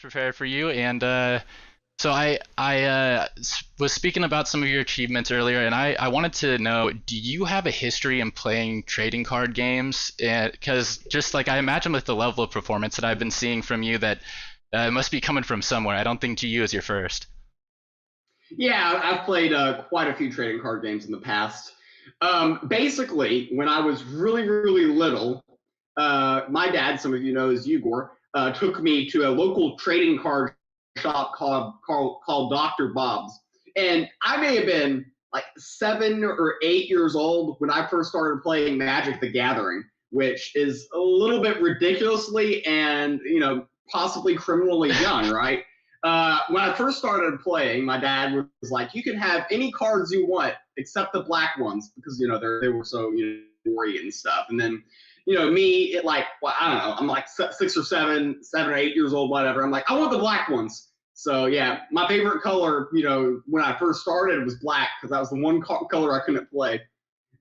prepared for you, and so I was speaking about some of your achievements earlier, and I wanted to know, do you have a history in playing trading card games? Because just like I imagine with the level of performance that I've been seeing from you, that it must be coming from somewhere. I don't think GU is your first. Yeah, I've played quite a few trading card games in the past. Basically, when I was really, really little, my dad, some of you know is Igor, took me to a local trading card shop called Dr. Bob's. And I may have been like 7 or 8 years old when I first started playing Magic the Gathering, which is a little bit ridiculously and, possibly criminally young, right? When I first started playing, my dad was like, "You can have any cards you want except the black ones because they were so gory and stuff." And then me at like I don't know, I'm like 6 or 7 or 8 years old, whatever. I'm like, I want the black ones. So yeah, my favorite color, when I first started was black because that was the one color I couldn't play.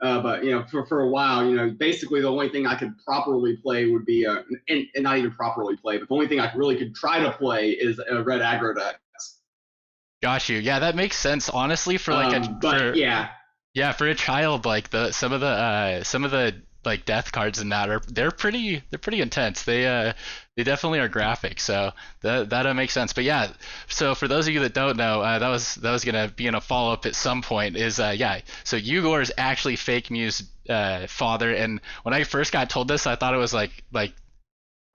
But for a while, basically the only thing I could properly play would be and not even properly play, but the only thing I really could try to play is a red aggro deck. Got you. Yeah, that makes sense. Honestly, for like a But for yeah, yeah, for a child, like the some of the like death cards in that are they're pretty intense. They definitely are graphic, so that makes sense. But yeah, so for those of you that don't know, that was gonna be in a follow up at some point. Is yeah, so Ugor is actually Fake Mews' father, and when I first got told this, I thought it was like I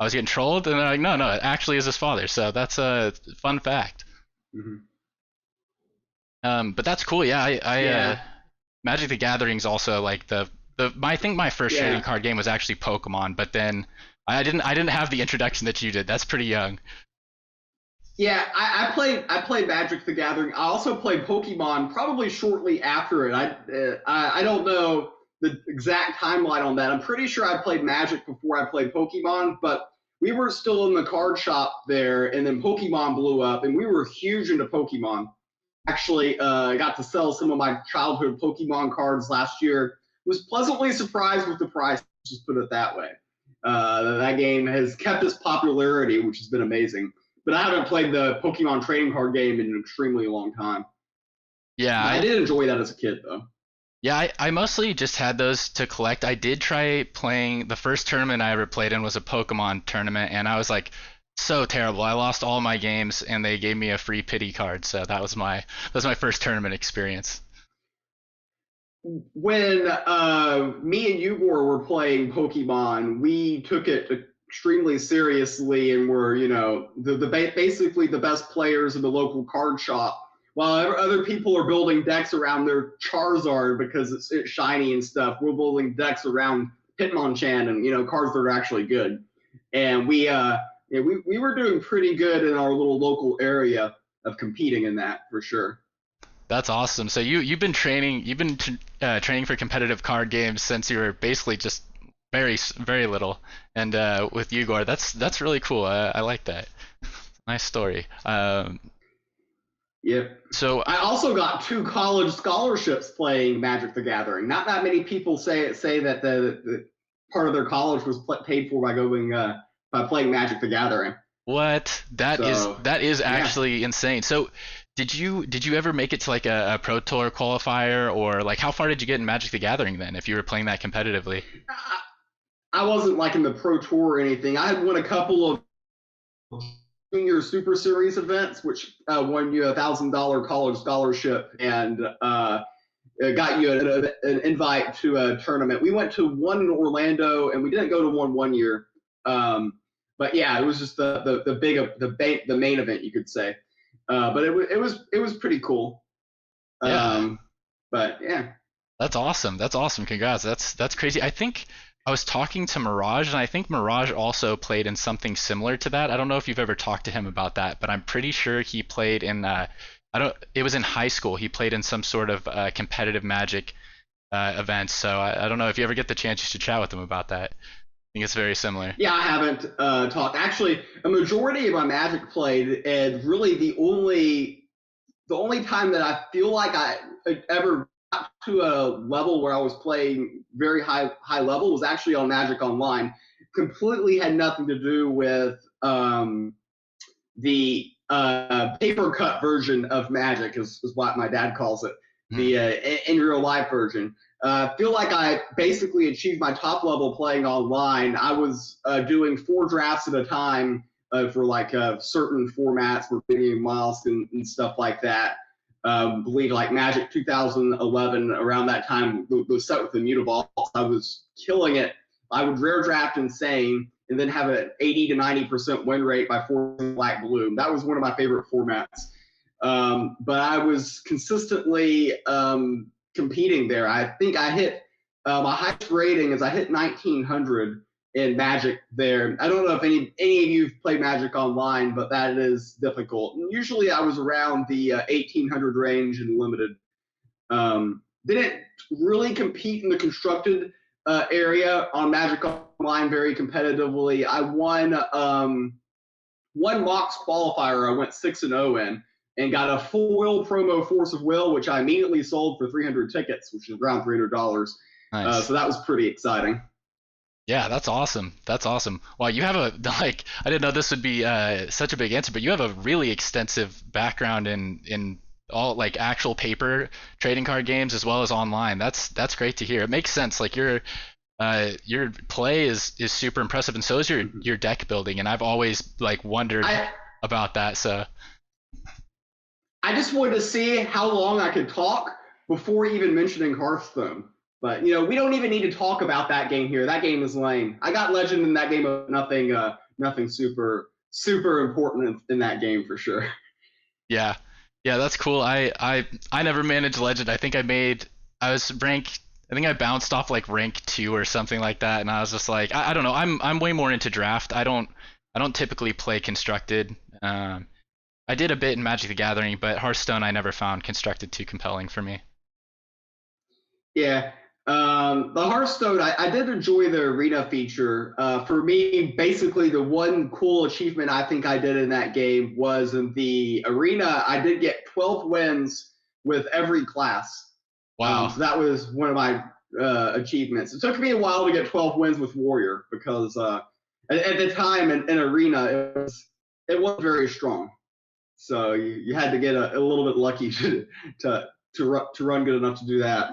was getting trolled, and they're like, no, it actually is his father. So that's a fun fact. hmm But that's cool. Yeah, yeah, Magic the Gathering's also like I think my first trading yeah. card game was actually Pokemon, but then I didn't have the introduction that you did. That's pretty young. Yeah, I played Magic the Gathering. I also played Pokemon probably shortly after it. I don't know the exact timeline on that. I'm pretty sure I played Magic before I played Pokemon, but we were still in the card shop there, and then Pokemon blew up, and we were huge into Pokemon. Actually, I got to sell some of my childhood Pokemon cards last year. Was pleasantly surprised with the price. Just put it that way. That game has kept its popularity, which has been amazing. But I haven't played the Pokemon trading card game in an extremely long time. Yeah, But I did enjoy that as a kid, though. I mostly just had those to collect. I did try playing the first tournament I ever played in was a Pokemon tournament, and I was like so terrible. I lost all my games, and they gave me a free pity card. So that was my first tournament experience. When me and Ugor were playing Pokemon, we took it extremely seriously and were, basically the best players in the local card shop. While other people are building decks around their Charizard because it's shiny and stuff, we're building decks around Hitmonchan and cards that are actually good. And we were doing pretty good in our little local area of competing in that for sure. That's awesome. So you've been training for competitive card games since you were basically just very little, and with Ugor, that's really cool. I like that. Nice story. Yep. So I also got two college scholarships playing Magic the Gathering. Not that many people say that the part of their college was paid for by going by playing Magic the Gathering. what? That is So that is yeah, actually insane. So did you ever make it to like a Pro Tour qualifier, or like how far did you get in Magic the Gathering then if you were playing that competitively? I wasn't like in the Pro Tour or anything. I had won a couple of junior Super Series events, which won you $1,000 college scholarship and got you an invite to a tournament. We went to one in Orlando, and we didn't go to one year. Um, but yeah, it was just the main event, you could say. But it was pretty cool. Yeah. Um, but yeah, That's awesome. That's awesome. Congrats. That's crazy. I think I was talking to Mirage, and I think Mirage also played in something similar to that. I don't know if you've ever talked to him about that, but I'm pretty sure he played in I don't it was in high school. He played in some sort of competitive Magic event. So I don't know if you ever get the chance, you should chat with him about that. I think it's very similar. yeah, I haven't talked. Actually, a majority of my Magic played, and really the only time that I feel like I ever got to a level where I was playing very high level was actually on Magic Online. Completely had nothing to do with the paper cut version of Magic is what my dad calls it, the in real life version. Feel like I basically achieved my top level playing online. I was doing 4 drafts at a time for like certain formats for being Mosk and stuff like that. Believe like Magic 2011, around that time, was set with the Mutavaults. I was killing it. I would rare draft Insane and then have an 80 to 90% win rate by forcing Black Bloom. That was one of my favorite formats. But I was consistently competing there. I think I hit my highest rating is I hit 1900 in Magic there. I don't know if any of you have played Magic online, but that is difficult. And usually I was around the 1800 range in limited. Didn't really compete in the constructed area on Magic Online very competitively. I won one Mox qualifier. I went 6-0 in and got a full will promo Force of Will, which I immediately sold for 300 tickets, which is around $300. Nice. So that was pretty exciting. Yeah, that's awesome. That's awesome. Wow, you have a like I didn't know this would be such a big answer, but you have a really extensive background in all like actual paper trading card games as well as online. That's great to hear. It makes sense. Like your play is super impressive, and so is your deck building. And I've always like wondered about that. So I just wanted to see how long I could talk before even mentioning Hearthstone. But we don't even need to talk about that game here. That game is lame. I got Legend in that game of nothing super important in that game for sure. Yeah, that's cool. I never managed Legend. I think I was rank. I think I bounced off like rank 2 or something like that, and I was just like, I don't know. I'm way more into draft. I don't typically play constructed. I did a bit in Magic the Gathering, but Hearthstone I never found constructed too compelling for me. Yeah. The Hearthstone, I did enjoy the arena feature. For me, basically the one cool achievement I think I did in that game was in the arena, I did get 12 wins with every class. Wow. So that was one of my achievements. It took me a while to get 12 wins with Warrior because at the time in arena, it wasn't very strong. So you had to get a little bit lucky to run good enough to do that.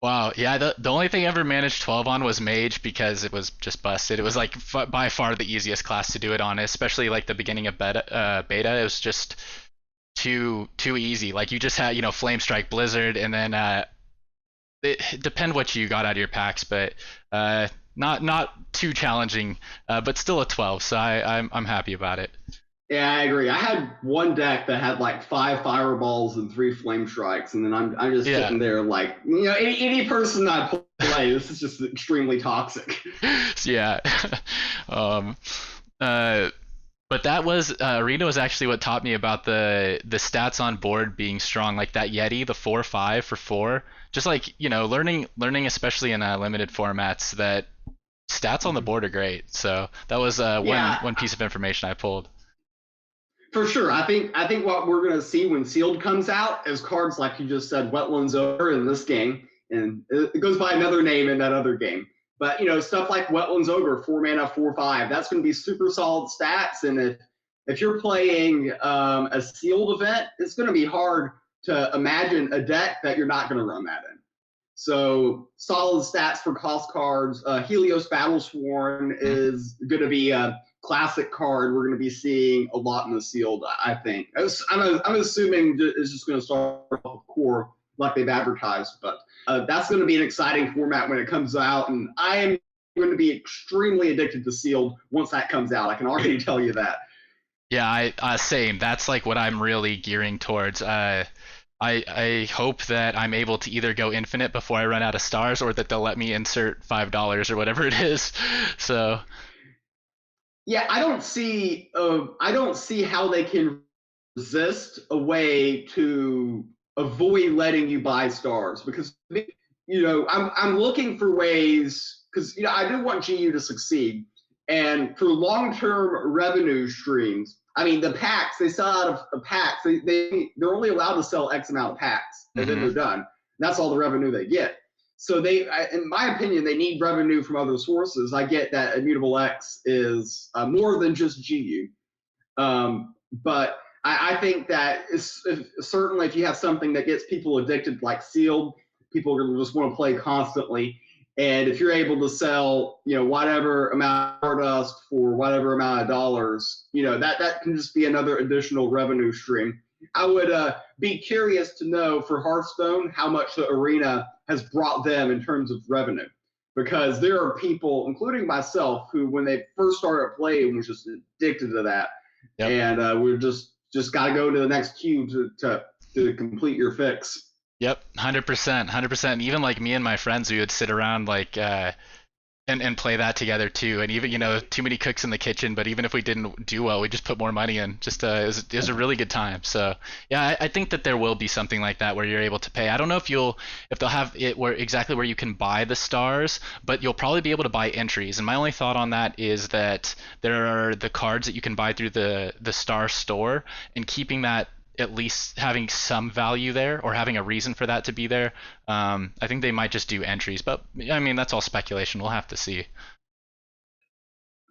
Wow, yeah, the only thing I ever managed 12 on was Mage because it was just busted. It was like by far the easiest class to do it on, especially like the beginning of beta. It was just too easy. Like you just had, Flame Strike, Blizzard, and then it depend what you got out of your packs, but not too challenging, but still a 12, so I'm happy about it. Yeah, I agree. I had one deck that had like 5 fireballs and 3 flame strikes, and then I'm just sitting there like, any person I play, this is just extremely toxic. Yeah. But that was Arena was actually what taught me about the stats on board being strong, like that Yeti, the 4/5 for 4. Just like learning especially in limited formats that stats on the board are great. So that was one piece of information I pulled. For sure. I think what we're going to see when Sealed comes out is cards like you just said, Wetlands Ogre in this game, and it goes by another name in that other game. But, stuff like Wetlands Ogre, 4 mana, 4/5, that's going to be super solid stats. And if you're playing a Sealed event, it's going to be hard to imagine a deck that you're not going to run that in. So solid stats for cost cards. Helios Battlesworn is going to be a classic card we're going to be seeing a lot in the Sealed, I think. I'm assuming it's just going to start with core like they've advertised, but that's going to be an exciting format when it comes out, and I am going to be extremely addicted to Sealed once that comes out. I can already tell you that. Yeah, same. That's like what I'm really gearing towards. I hope that I'm able to either go infinite before I run out of stars, or that they'll let me insert $5 or whatever it is. So yeah, I don't see how they can resist a way to avoid letting you buy stars, because I'm looking for ways, because I do want GU to succeed, and for long-term revenue streams. I mean, the packs, they sell out of the packs. They're only allowed to sell X amount of packs, and then they're done. That's all the revenue they get. So in my opinion, they need revenue from other sources. I get that Immutable X is more than just GU. But I think that certainly if you have something that gets people addicted like sealed, people are going to just want to play constantly. And if you're able to sell, whatever amount of Stardust for whatever amount of dollars, that can just be another additional revenue stream. I would be curious to know for Hearthstone how much the arena has brought them in terms of revenue, because there are people, including myself, who when they first started playing was just addicted to that, Yep. and we're just got to go to the next cube to complete your fix. Yep. 100%. 100%. Even like me and my friends, we would sit around like and play that together too. And even too many cooks in the kitchen. But even if we didn't do well, we just put more money in. Just it was a really good time. So yeah, I think that there will be something like that where you're able to pay. I don't know if they'll have it where you can buy the stars, but you'll probably be able to buy entries. And my only thought on that is that there are the cards that you can buy through the star store, and keeping that at least having some value there or having a reason for that to be there. I think they might just do entries, but I mean that's all speculation. We'll have to see.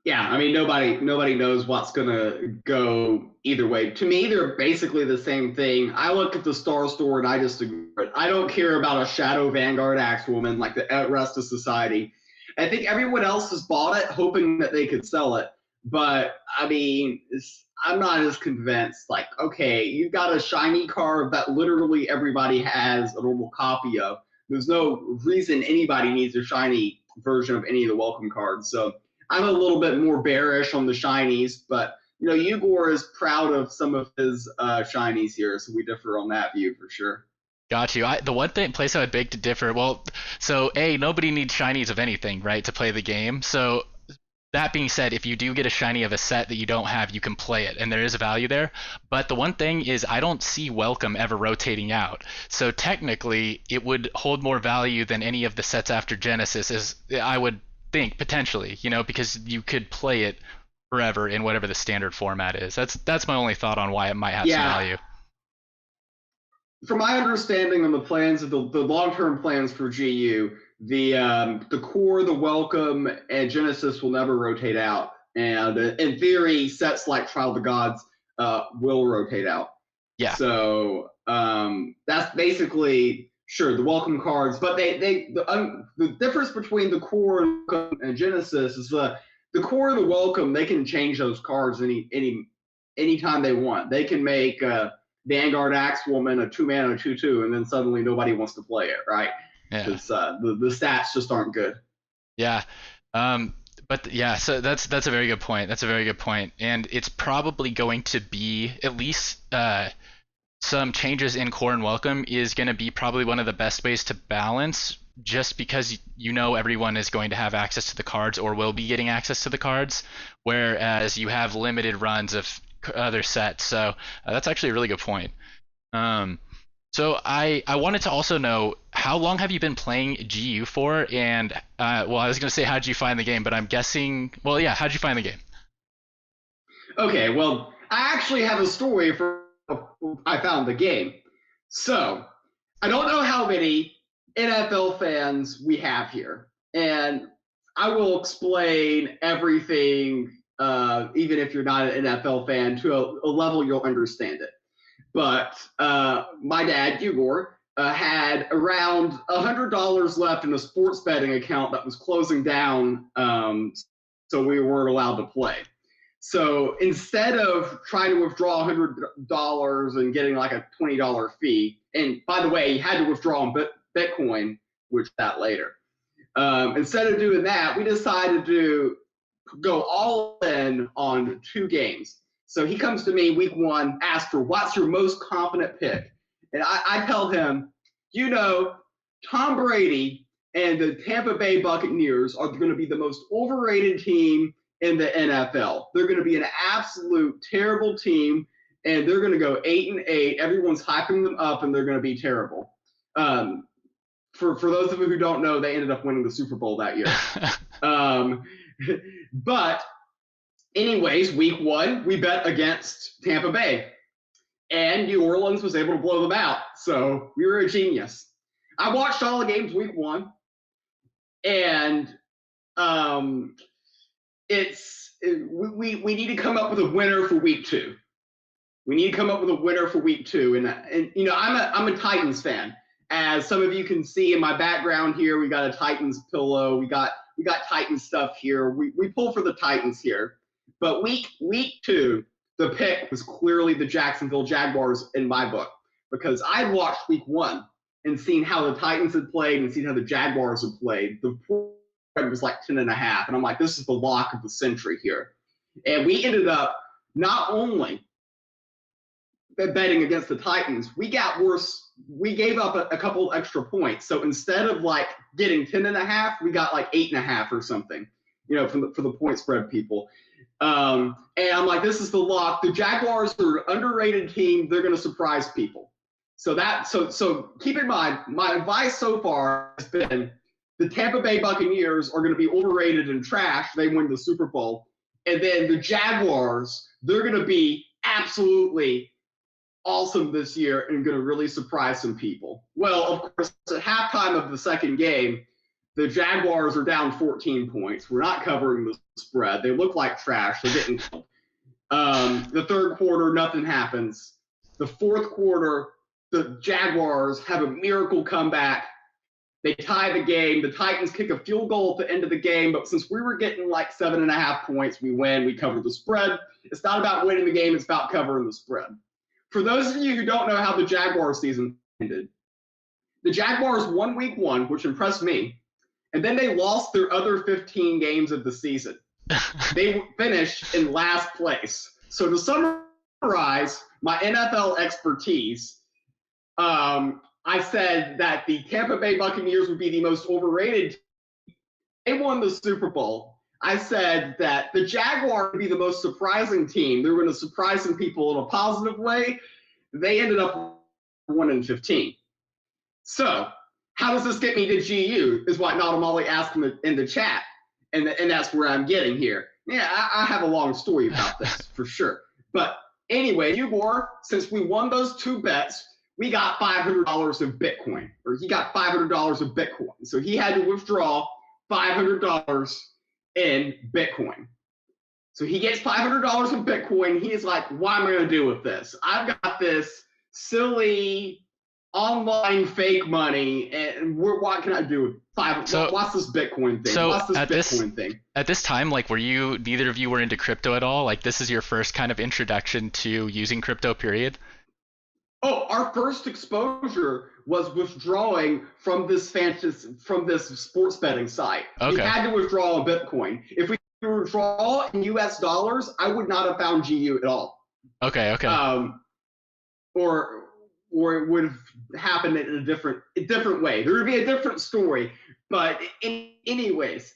Yeah, I mean nobody knows what's gonna go either way. To me, they're basically the same thing. I look at the Star Store and I just ignore it. I don't care about a Shadow Vanguard Axewoman like the rest of society. I think everyone else has bought it hoping that they could sell it. But I mean, I'm not as convinced. Like, okay, you've got a shiny card that literally everybody has a normal copy of. There's no reason anybody needs a shiny version of any of the welcome cards. So I'm a little bit more bearish on the shinies, but Ugor is proud of some of his shinies here, so we differ on that view for sure. Got you. The one place I would beg to differ. Well, so nobody needs shinies of anything, right, to play the game. So that being said, if you do get a shiny of a set that you don't have, you can play it, and there is a value there. But the one thing is, I don't see Welcome ever rotating out. So technically, it would hold more value than any of the sets after Genesis, is I would think potentially, because you could play it forever in whatever the standard format is. That's my only thought on why it might have some Yeah, value. from my understanding on the plans of the long-term plans for GU, the core, the welcome, and Genesis will never rotate out. And in theory, sets like Trial of the Gods will rotate out. Yeah. So that's basically sure the welcome cards, but the difference between the core and Genesis is the core of the welcome. They can change those cards anytime they want. They can make Vanguard Axewoman a 2-mana 2/2, and then suddenly nobody wants to play it, right? Yeah. Because the stats just aren't good. Yeah. But yeah, so that's a very good point. That's a very good point, and it's probably going to be at least some changes in core and welcome is going to be probably one of the best ways to balance, just because everyone is going to have access to the cards or will be getting access to the cards, whereas you have limited runs of other sets. So that's actually a really good point. So I wanted to also know, how long have you been playing GU for? And well, I was going to say, how'd you find the game, but I'm guessing, well, yeah, how'd you find the game? Okay, well, I actually have a story for I found the game. So I don't know how many NFL fans we have here, and I will explain everything, even if you're not an NFL fan, to a level you'll understand it. But my dad, Ugor, had around $100 left in a sports betting account that was closing down, so we weren't allowed to play. So instead of trying to withdraw $100 and getting like a $20 fee, and by the way, you had to withdraw on Bitcoin, which that later. Instead of doing that, we decided to go all in on 2 games. So he comes to me week 1, asks for what's your most confident pick, and I tell him, Tom Brady and the Tampa Bay Buccaneers are going to be the most overrated team in the NFL. They're going to be an absolute terrible team, and they're going to go 8-8. Everyone's hyping them up, and they're going to be terrible. For those of you who don't know, they ended up winning the Super Bowl that year. But anyways, week 1, we bet against Tampa Bay, and New Orleans was able to blow them out. So we were a genius. I watched all the games week 1, and we need to come up with a winner for week 2. We need to come up with a winner for week 2. And you know, I'm a Titans fan. As some of you can see in my background here, we got a Titans pillow. We got Titans stuff here. We pull for the Titans here. But week 2, the pick was clearly the Jacksonville Jaguars in my book, because I watched week 1 and seen how the Titans had played and seen how the Jaguars had played. The spread was like 10.5, and I'm like, this is the lock of the century here. And we ended up not only betting against the Titans, we got worse. We gave up a couple extra points. So instead of like getting 10.5, we got like 8.5 or something, you know, for the point spread people. And I'm like, this is the lock. The Jaguars are an underrated team. They're going to surprise people. So keep in mind, my advice so far has been the Tampa Bay Buccaneers are going to be overrated and trash. They win the Super Bowl. And then the Jaguars, they're going to be absolutely awesome this year and going to really surprise some people. Well, of course, at halftime of the second game, the Jaguars are down 14 points. We're not covering the spread. They look like trash. They're getting killed. The third quarter, nothing happens. The fourth quarter, the Jaguars have a miracle comeback. They tie the game. The Titans kick a field goal at the end of the game, but since we were getting like 7.5 points, we win. We cover the spread. It's not about winning the game. It's about covering the spread. For those of you who don't know how the Jaguars season ended, the Jaguars won week 1, which impressed me, and then they lost their other 15 games of the season. They finished in last place. So to summarize my NFL expertise, I said that the Tampa Bay Buccaneers would be the most overrated team. They won the Super Bowl. I said that the Jaguars would be the most surprising team. They were going to surprise some people in a positive way. They ended up 1-15. So how does this get me to GU is what Natamali asked in the chat. And that's where I'm getting here. Yeah, I have a long story about this for sure. But anyway, Igor, since we won those 2 bets, we got $500 of Bitcoin, or he got $500 of Bitcoin. So he had to withdraw $500 in Bitcoin. So he gets $500 in Bitcoin. He's like, what am I going to do with this? I've got this silly online fake money, and what can I do with what's this Bitcoin thing? So what's this Bitcoin thing? At this time, like, neither of you were into crypto at all? Like, this is your first kind of introduction to using crypto, period? Oh, our first exposure was withdrawing from this sports betting site. Okay. We had to withdraw a Bitcoin. If we withdraw in US dollars, I would not have found GU at all. Okay. Or it would have happened in a different way. There would be a different story. But anyways,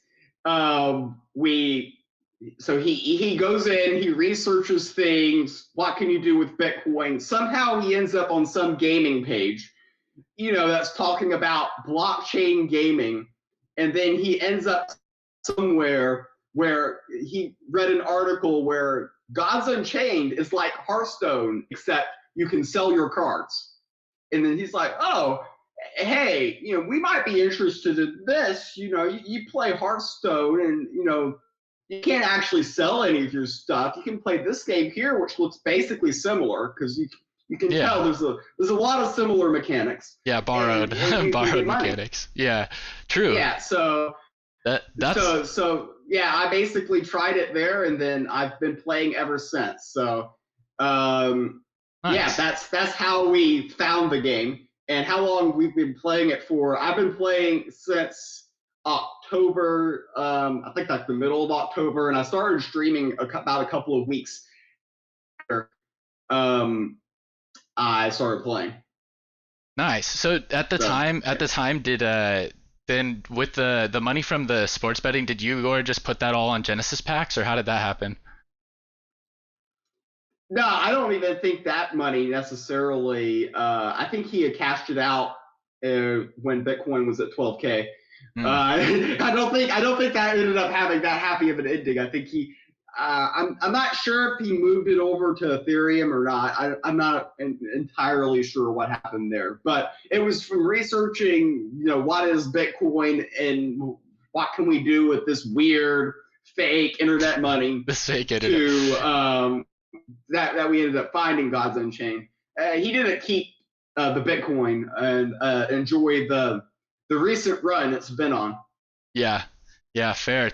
so he goes in, he researches things. What can you do with Bitcoin? Somehow he ends up on some gaming page, you know, that's talking about blockchain gaming. And then he ends up somewhere where he read an article where Gods Unchained is like Hearthstone, except you can sell your cards. And then he's like, oh, hey, you know, we might be interested in this. You know, you play Hearthstone and, you know, you can't actually sell any of your stuff. You can play this game here, which looks basically similar because you can tell there's a lot of similar mechanics. Yeah, borrowed mechanics. Yeah, true. Yeah, so yeah, I basically tried it there, and then I've been playing ever since. So nice. Yeah, that's how we found the game and how long we've been playing it for. I've been playing since October, I think like the middle of October, and I started streaming about a couple of weeks after I started playing. Nice. So at the time, did then with the money from the sports betting, did you just put that all on Genesis packs, or how did that happen? No, I don't even think that money necessarily. I think he had cashed it out when Bitcoin was at 12K. I don't think that ended up having that happy of an ending. I think I'm not sure if he moved it over to Ethereum or not. I'm not entirely sure what happened there, but it was from researching, you know, what is Bitcoin and what can we do with this weird fake internet money this fake internet. that we ended up finding God's Unchained. He didn't keep the Bitcoin and enjoy the recent run it's been on. Yeah. Yeah, fair.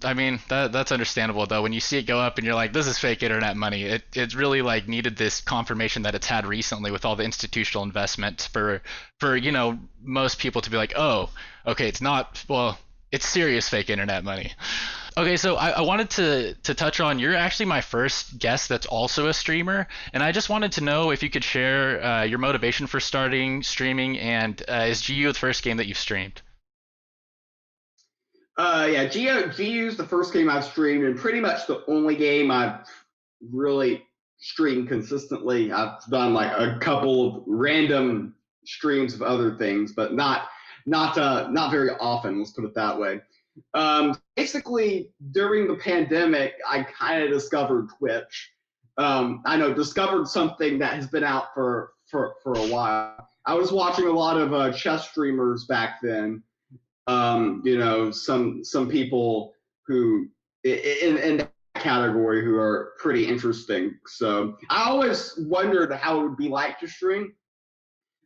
I mean, that's understandable though. When you see it go up and you're like, this is fake internet money. It really like needed this confirmation that it's had recently with all the institutional investment for most people to be like, oh, okay, it's not, well, it's serious fake internet money. Okay, so I wanted to touch on, you're actually my first guest that's also a streamer, and I just wanted to know if you could share your motivation for starting streaming, and is GU the first game that you've streamed? Yeah, GU is the first game I've streamed, and pretty much the only game I've really streamed consistently. I've done like a couple of random streams of other things, but not very often. Let's put it that way. Basically, during the pandemic, I kind of discovered Twitch. I know discovered something that has been out for a while. I was watching a lot of chess streamers back then. Some people who in that category who are pretty interesting. So I always wondered how it would be like to stream.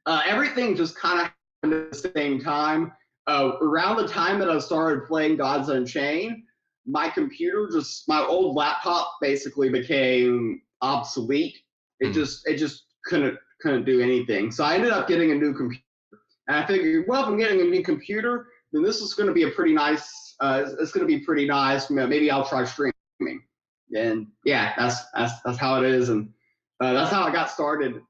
Everything just kind of happened at the same time. Around the time that I started playing Gods Unchained, my old laptop basically became obsolete. It just couldn't do anything. So I ended up getting a new computer. And I figured, well, if I'm getting a new computer, then this is going to be a pretty nice. It's going to be pretty nice. Maybe I'll try streaming. And yeah, that's how it is, and that's how I got started.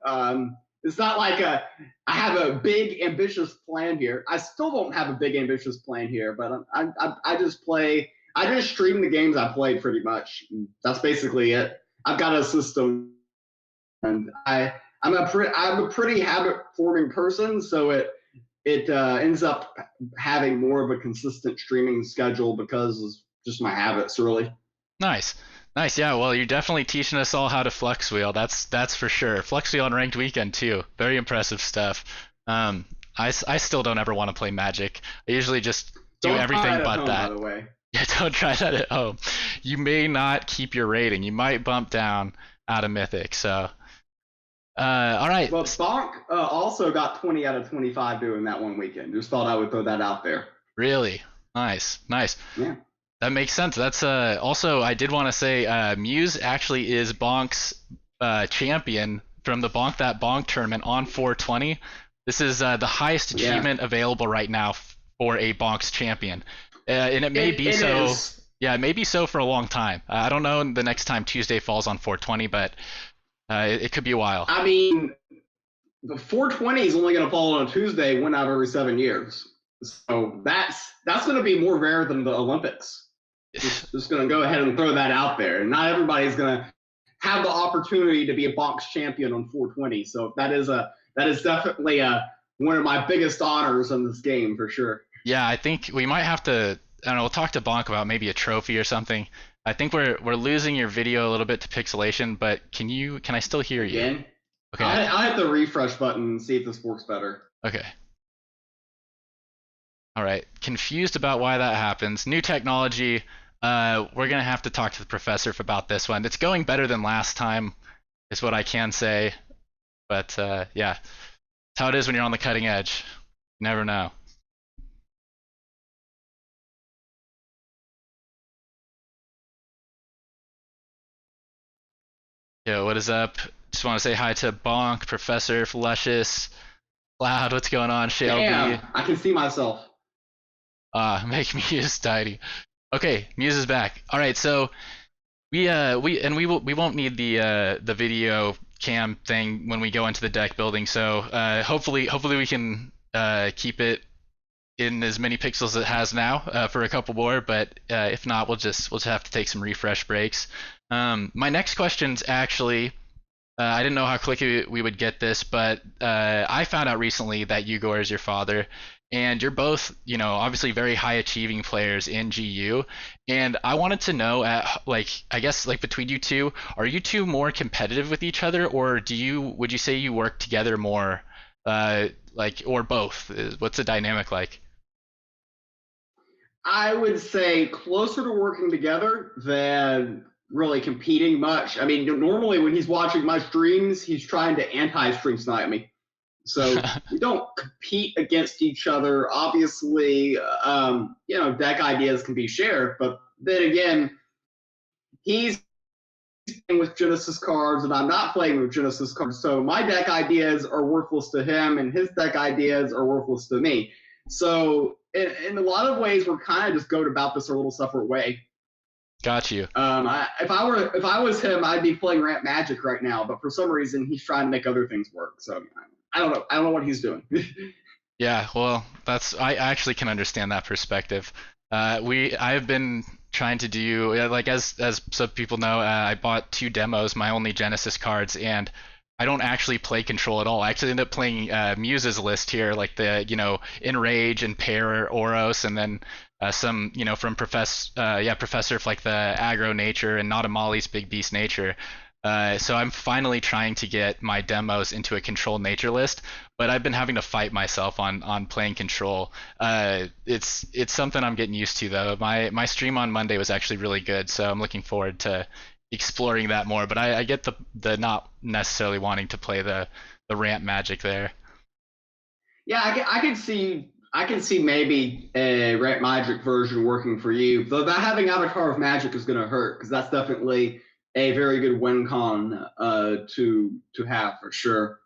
It's not like I have a big ambitious plan here. I still don't have a big ambitious plan here, but I just play. I just stream the games I play pretty much. That's basically it. I've got a system, and I'm a pretty habit forming person, so it ends up having more of a consistent streaming schedule because of just my habits, really. Nice. Nice. Yeah, well, you're definitely teaching us all how to flex wheel. That's for sure. Flex wheel on ranked weekend too. Very impressive stuff. I still don't ever want to play Magic. I usually just do Don't try everything it at but home, that. by the way. Yeah, don't try that at home. You may not keep your rating. You might bump down out of Mythic. So, all right. Well, Bonk also got 20 out of 25 doing that one weekend. Just thought I would throw that out there. Really? Nice. Nice. Yeah. That makes sense. That's also, I did want to say Mews actually is Bonk's champion from the Bonk That Bonk tournament on 420. This is the highest achievement available right now for a Bonk's champion. And it may be so. Is. Yeah, it may be so for a long time. I don't know the next time Tuesday falls on 420, but it could be a while. I mean, the 420 is only going to fall on a Tuesday, one out of every 7 years. So that's going to be more rare than the Olympics. Just going to go ahead and throw that out there. And not everybody's going to have the opportunity to be a Bonk's champion on 420. So that is definitely one of my biggest honors in this game for sure. Yeah, I think we might have to. I don't know. We'll talk to Bonk about maybe a trophy or something. I think we're losing your video a little bit to pixelation, but can I still hear you? Again? Okay. I'll hit the refresh button and see if this works better. Okay. All right. Confused about why that happens. New technology. We're gonna have to talk to the professor about this one. It's going better than last time, is what I can say. But yeah, it's how it is when you're on the cutting edge. You never know. Yo, what is up? Just want to say hi to Bonk, Professor, Luscious, Cloud. What's going on, Shale B? Damn, I can see myself. Make Muse tidy. Okay, Muse is back. All right, so we won't need the video cam thing when we go into the deck building. So hopefully we can keep it in as many pixels as it has now for a couple more. But if not, we'll just have to take some refresh breaks. My next question's actually, I didn't know how quickly we would get this, but I found out recently that Ugor is your father, and you're both, obviously very high achieving players in GU. And I wanted to know, I guess between you two, are you two more competitive with each other, or would you say you work together more, or both? What's the dynamic like? I would say closer to working together than really competing much. I mean, normally when he's watching my streams, he's trying to anti-stream snipe me. So we don't compete against each other. Obviously, deck ideas can be shared, but then again, he's playing with Genesis cards and I'm not playing with Genesis cards. So my deck ideas are worthless to him and his deck ideas are worthless to me. So in a lot of ways, we're kind of just going about this a little separate way. Got you. If I was him, I'd be playing Ramp Magic right now. But for some reason, he's trying to make other things work. So I don't know. I don't know what he's doing. Yeah, well, I actually can understand that perspective. I've been trying to do like as some people know, I bought 2 demos, my only Genesis cards, and I don't actually play control at all. I actually end up playing Mews's list here, like the Enrage and Pair Oros, and then some from Professor for like the aggro nature and not Amali's big beast nature. So I'm finally trying to get my demos into a control nature list, but I've been having to fight myself on playing control. It's something I'm getting used to though. My stream on Monday was actually really good, so I'm looking forward to exploring that more. But I get the not necessarily wanting to play the ramp magic there. Yeah, I can see maybe a Ramp Magic version working for you, though that having Avatar of Magic is going to hurt because that's definitely a very good win con to have for sure.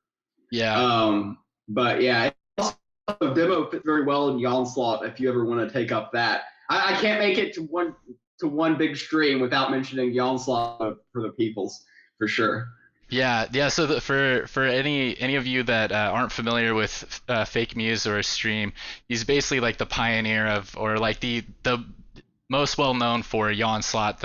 Yeah. But yeah, the demo fits very well in Onslaught if you ever want to take up that. I can't make it to one big stream without mentioning Onslaught for the peoples for sure. Yeah. So for any of you that aren't familiar with FakeMews or Stream, he's basically like the pioneer of, or like the most well known for Onslaught.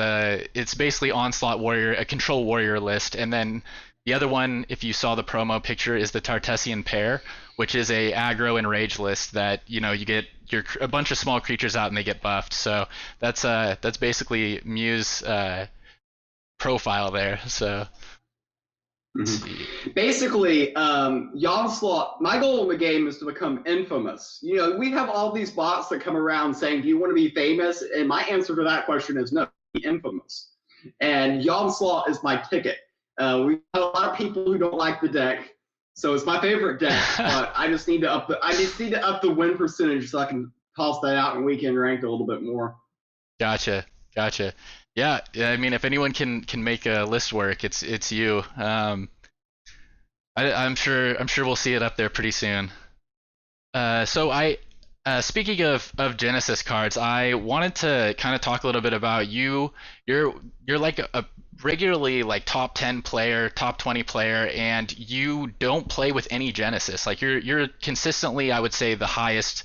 It's basically Onslaught Warrior, a control warrior list, and then the other one, if you saw the promo picture, is the Tartessian Pair, which is a aggro and rage list that you get a bunch of small creatures out and they get buffed. So that's basically Mews' profile there. So. Mm-hmm. Basically, Onslaught, my goal in the game is to become infamous. We have all these bots that come around saying, do you want to be famous? And my answer to that question is no, be infamous. And Onslaught is my ticket. We have a lot of people who don't like the deck, so it's my favorite deck, but I just need to up the win percentage so I can toss that out in weekend ranked a little bit more. Gotcha. Yeah, I mean, if anyone can make a list work, it's you. I'm sure we'll see it up there pretty soon. So speaking of Genesis cards, I wanted to kind of talk a little bit about you. You're like a regularly like top 10 player, top 20 player, and you don't play with any Genesis. Like you're consistently, I would say, the highest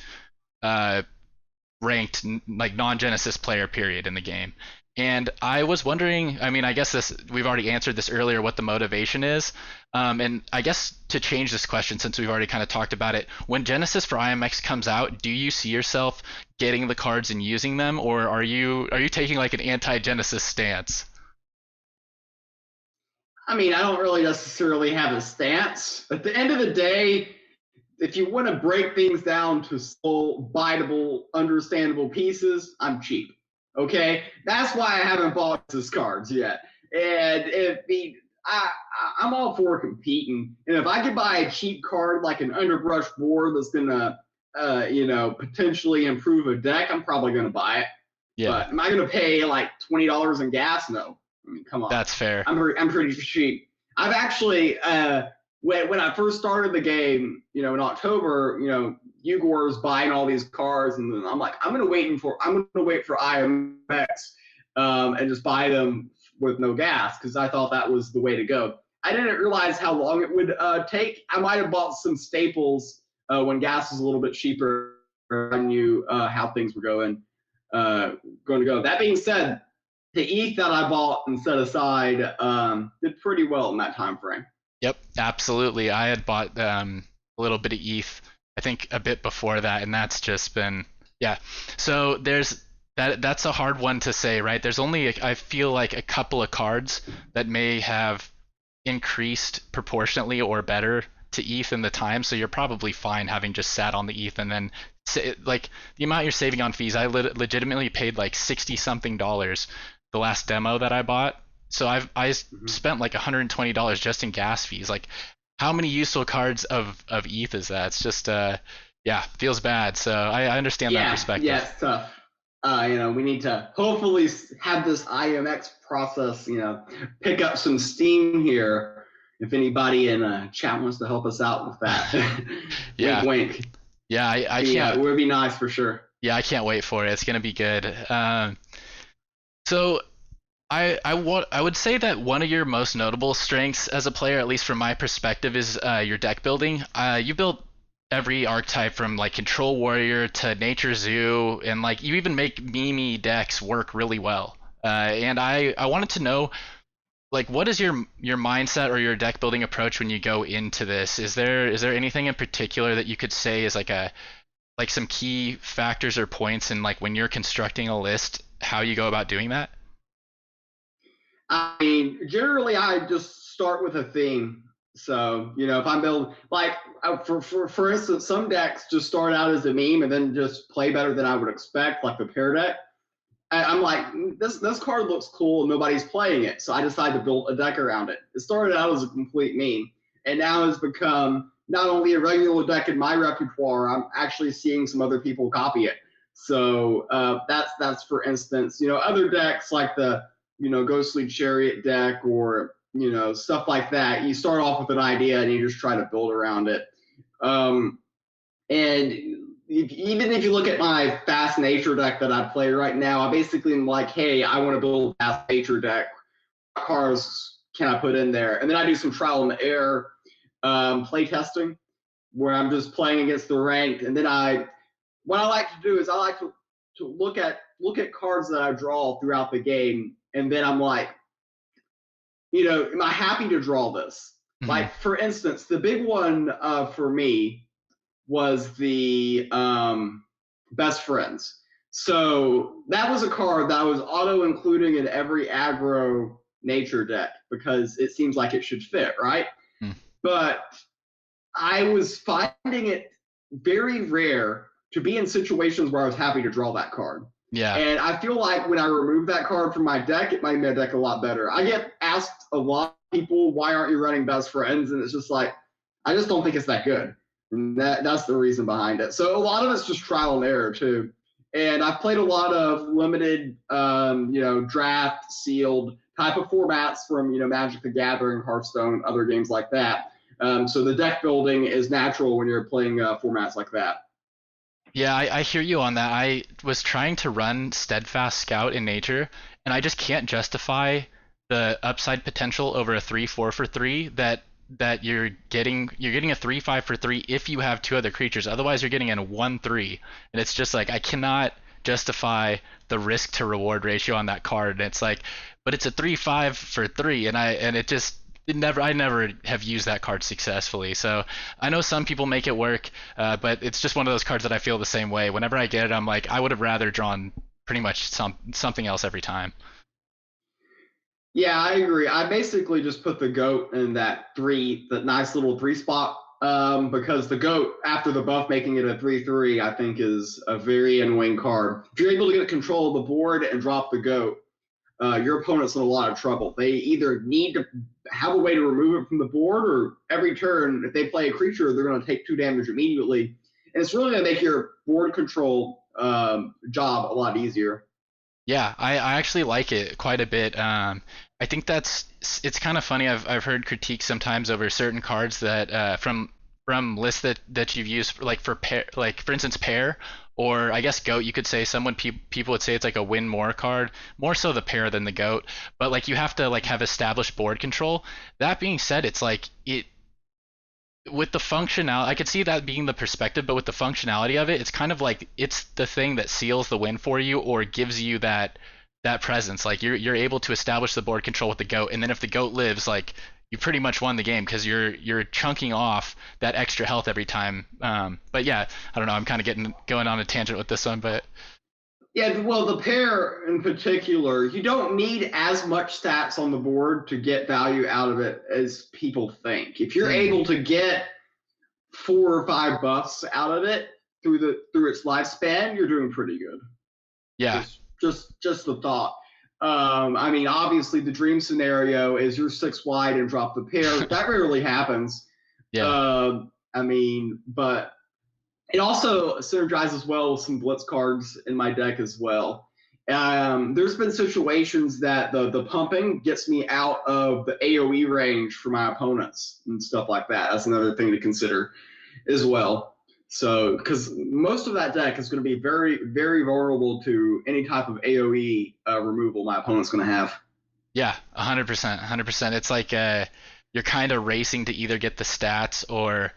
ranked like non-Genesis player period in the game. And I was wondering, I mean, I guess we've already answered this earlier, what the motivation is. And I guess to change this question, since we've already kind of talked about it, when Genesis for IMX comes out, do you see yourself getting the cards and using them, or are you taking like an anti-Genesis stance? I mean, I don't really necessarily have a stance. At the end of the day, if you want to break things down to small, biteable, understandable pieces, I'm cheap. Okay, that's why I haven't bought his cards yet. And I'm all for competing. And if I could buy a cheap card like an Underbrush Board that's gonna, potentially improve a deck, I'm probably gonna buy it. Yeah. But am I gonna pay like $20 in gas? No. I mean, come on. That's fair. I'm pretty cheap. I've actually when I first started the game, in October, Ugor was buying all these cars, and then I'm like, I'm gonna wait for IMX and just buy them with no gas because I thought that was the way to go. I didn't realize how long it would take. I might have bought some staples when gas was a little bit cheaper. I knew how things were going to go. That being said, the ETH that I bought and set aside did pretty well in that time frame. Yep, absolutely. I had bought a little bit of ETH, I think a bit before that, and that's just been, yeah. So that's a hard one to say, right? There's only, I feel like, a couple of cards that may have increased proportionately or better to ETH in the time, so you're probably fine having just sat on the ETH and then, like, the amount you're saving on fees, I legitimately paid like $60-something the last demo that I bought, so I Mhm. spent like $120 just in gas fees. Like, how many useful cards of ETH is that? It's just yeah, feels bad. So I understand that Yeah, perspective. it's tough. We need to hopefully have this IMX process, pick up some steam here. If anybody in chat wants to help us out with that, wink, Yeah, wink. yeah, I It can't. would be nice for sure. Yeah, I can't wait for it. It's gonna be good. So I would say that one of your most notable strengths as a player, at least from my perspective, is your deck building. You built every archetype from like Control Warrior to Nature Zoo, and like you even make meme decks work really well. And I wanted to know, like, what is your mindset or your deck building approach when you go into this? Is there anything in particular that you could say is like some key factors or points in like when you're constructing a list, how you go about doing that? I mean, generally, I just start with a theme. So, if I'm building, like, for instance, some decks just start out as a meme and then just play better than I would expect, like the pair deck. I'm like, this card looks cool and nobody's playing it, so I decided to build a deck around it. It started out as a complete meme, and now has become not only a regular deck in my repertoire, I'm actually seeing some other people copy it. So that's for instance, other decks like the Ghostly Chariot deck or stuff like that. You start off with an idea and you just try to build around it. Um, and even if you look at my fast nature deck that I play right now, I basically am like, hey, I want to build a fast nature deck. What cards can I put in there? And then I do some trial and error play testing where I'm just playing against the ranked. And then what I like to do is I like to look at cards that I draw throughout the game, and then I'm like, am I happy to draw this? Mm-hmm. Like for instance, the big one for me was the best friends. So that was a card that I was auto including in every aggro nature deck because it seems like it should fit, right? But I was finding it very rare to be in situations where I was happy to draw that card. Yeah. And I feel like when I remove that card from my deck, it made my deck a lot better. I get asked a lot of people, why aren't you running best friends? And it's just like, I just don't think it's that good. And that's the reason behind it. So a lot of it's just trial and error too. And I've played a lot of limited, draft, sealed type of formats from, Magic the Gathering, Hearthstone, other games like that. So the deck building is natural when you're playing formats like that. Yeah, I hear you on that. I was trying to run Steadfast Scout in Nature, and I just can't justify the upside potential over a 3/4 for 3 that you're getting a 3/5 for 3 if you have two other creatures. Otherwise, you're getting a 1/3, and it's just like I cannot justify the risk to reward ratio on that card. And it's like, but it's a 3/5 for 3, and I never have used that card successfully. So I know some people make it work, but it's just one of those cards that I feel the same way. Whenever I get it, I'm like, I would have rather drawn pretty much something else every time. Yeah, I agree. I basically just put the goat in that nice little three spot, because the goat, after the buff making it a 3/3, I think is a very annoying card. If you're able to get control of the board and drop the goat, your opponent's in a lot of trouble. They either need to have a way to remove it from the board, or every turn, if they play a creature, they're going to take 2 damage immediately. And it's really going to make your board control job a lot easier. Yeah, I actually like it quite a bit. I think it's kind of funny. I've heard critiques sometimes over certain cards that from lists that you've used like for pair, like for instance pair, or I guess goat. You could say people would say it's like a win more card, more so the pair than the goat. But like you have to like have established board control. That being said, it's like it with the functionality, I could see that being the perspective, but with the functionality of it, it's kind of like it's the thing that seals the win for you or gives you that presence. Like you're able to establish the board control with the goat, and then if the goat lives, like you pretty much won the game because you're chunking off that extra health every time. But yeah, I don't know. I'm kind of getting going on a tangent with this one, but Yeah, well, the pair in particular, you don't need as much stats on the board to get value out of it as people think. If you're mm, able to get 4 or 5 buffs out of it through its lifespan, you're doing pretty good. yeah, Just the thought. I mean, obviously, the dream scenario is you're 6 wide and drop the pair. That rarely happens. Yeah. I mean, but it also synergizes well with some blitz cards in my deck as well. There's been situations that the pumping gets me out of the AoE range for my opponents and stuff like that. That's another thing to consider as well. So, because most of that deck is going to be very, very vulnerable to any type of AoE removal my opponent's going to have. Yeah, 100%, 100%. It's like you're kind of racing to either get the stats or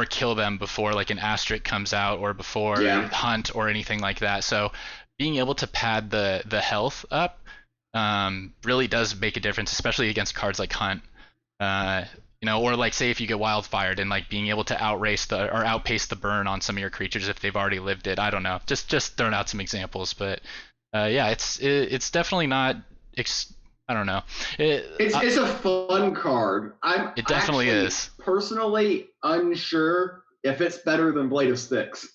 kill them before like an asterisk comes out or before Yeah. hunt or anything like that. So being able to pad the health up really does make a difference, especially against cards like hunt. Or like say if you get wildfired and like being able to outrace or outpace the burn on some of your creatures if they've already lived it. I don't know. Just throwing out some examples, but yeah, it's definitely not. I don't know. It's a fun card. I'm It definitely actually is. personally unsure if it's better than Blade of Sticks.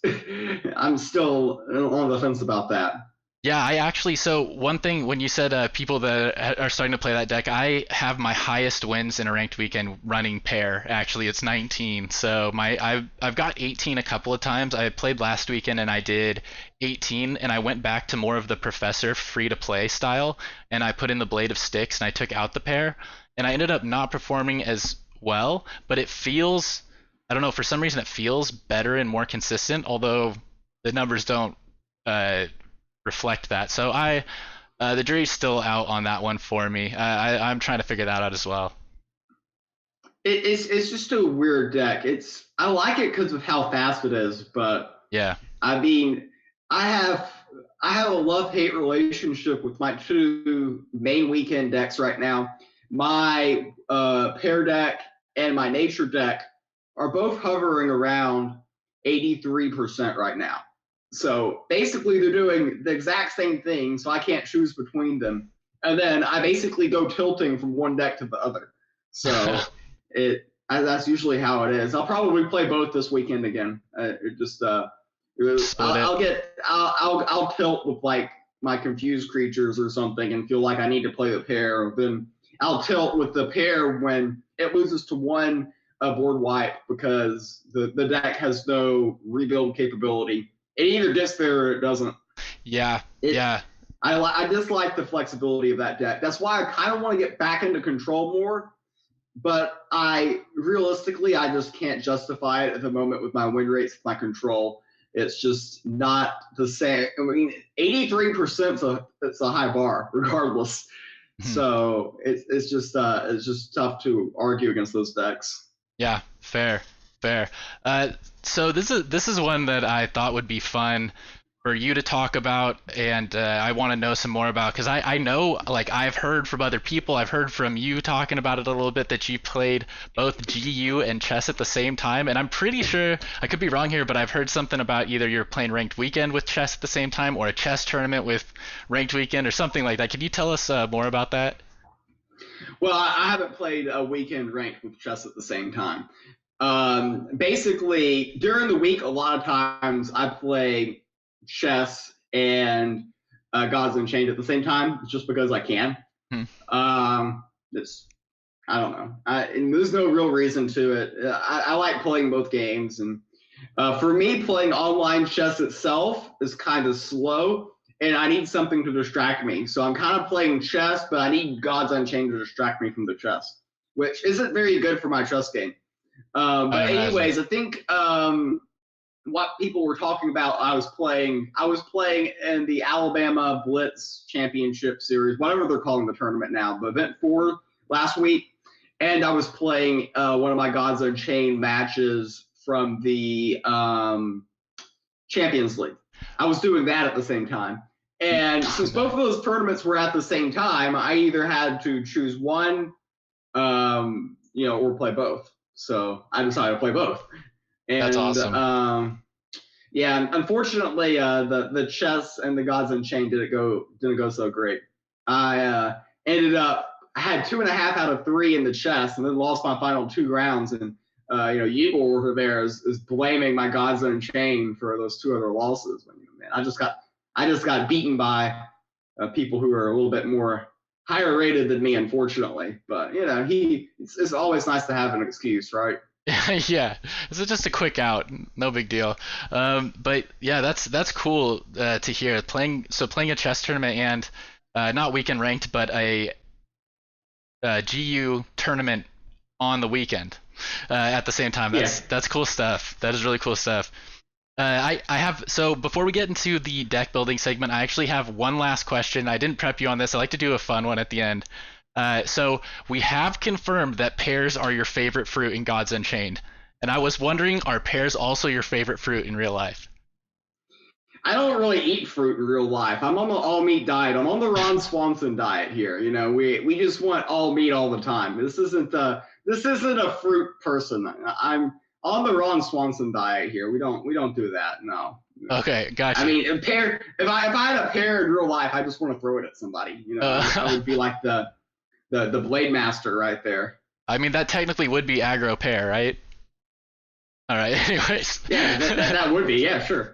I'm still on the fence about that. Yeah, I actually, so one thing when you said people that are starting to play that deck, I have my highest wins in a ranked weekend running pair. Actually, it's 19. So I've got 18 a couple of times. I played last weekend and I did 18, and I went back to more of the Professor free to play style, and I put in the Blade of Sticks and I took out the pair, and I ended up not performing as well, but it feels, I don't know, for some reason it feels better and more consistent, although the numbers don't uh, reflect that. So the jury's still out on that one for me. I'm trying to figure that out as well. It's just a weird deck. I like it because of how fast it is, but Yeah. I mean, I have I have a love-hate relationship with my two main weekend decks right now. My pair deck and my nature deck are both hovering around 83% right now. So basically, they're doing the exact same thing, so I can't choose between them. And then I basically go tilting from one deck to the other. So that's usually how it is. I'll probably play both this weekend again. Split it. I'll tilt with like my confused creatures or something and feel like I need to play the pair. Then I'll tilt with the pair when it loses to one board wipe because the deck has no rebuild capability. It either gets there or it doesn't. Yeah. It, Yeah. I dislike the flexibility of that deck. That's why I kind of want to get back into control more. But realistically, I just can't justify it at the moment with my win rates, my control. It's just not the same. I mean, 83% it's a high bar, regardless. So it's just tough to argue against those decks. Yeah. Fair. Fair. So this is one that I thought would be fun for you to talk about, and I want to know some more about, because I know, like, I've heard from other people, I've heard from you talking about it a little bit, that you played both GU and chess at the same time, and I'm pretty sure, I could be wrong here, but I've heard something about either you're playing ranked weekend with chess at the same time or a chess tournament with ranked weekend or something like that. Could you tell us more about that? Well, I haven't played a weekend ranked with chess at the same time. Basically, during the week, a lot of times I play chess and Gods Unchained at the same time, just because I can. Hmm. It's I don't know. And there's no real reason to it. I like playing both games, and for me, playing online chess itself is kind of slow, and I need something to distract me. So I'm kind of playing chess, but I need Gods Unchained to distract me from the chess, which isn't very good for my chess game. I But imagine. anyways, I think what people were talking about, I was playing in the Alabama Blitz Championship Series, whatever they're calling the tournament now, the Event 4 last week, and I was playing one of my Gods Unchained matches from the Champions League. I was doing that at the same time. And since both of those tournaments were at the same time, I either had to choose one, or play both. So I decided to play both. That's And awesome. yeah, unfortunately, the chess and the Gods Unchained didn't go so great. I had 2.5 out of 3 in the chess, and then lost my final 2 rounds. And Igor over there is blaming my Gods Unchained for those 2 other losses. Man, I just got beaten by people who are a little bit more higher rated than me, unfortunately. But it's always nice to have an excuse, right? Yeah, this is just a quick out, no big deal. But yeah, that's cool to hear. Playing a chess tournament and not weekend ranked, but a GU tournament on the weekend at the same time. That's cool stuff. That is really cool stuff. I have, so before we get into the deck building segment, I actually have one last question. I didn't prep you on this. I like to do a fun one at the end. So we have confirmed that pears are your favorite fruit in Gods Unchained, and I was wondering, are pears also your favorite fruit in real life? I don't really eat fruit in real life. I'm on the all meat diet. I'm on the Ron Swanson diet here. We just want all meat all the time. This isn't a fruit person. I'm on the Ron Swanson diet here. We don't do that. No. Okay, gotcha. I mean, a pear. If I had a pear in real life, I just want to throw it at somebody. I would be like the blade master right there. I mean, that technically would be aggro pear, right? All right. Anyways. Yeah, that would be. Yeah, sure.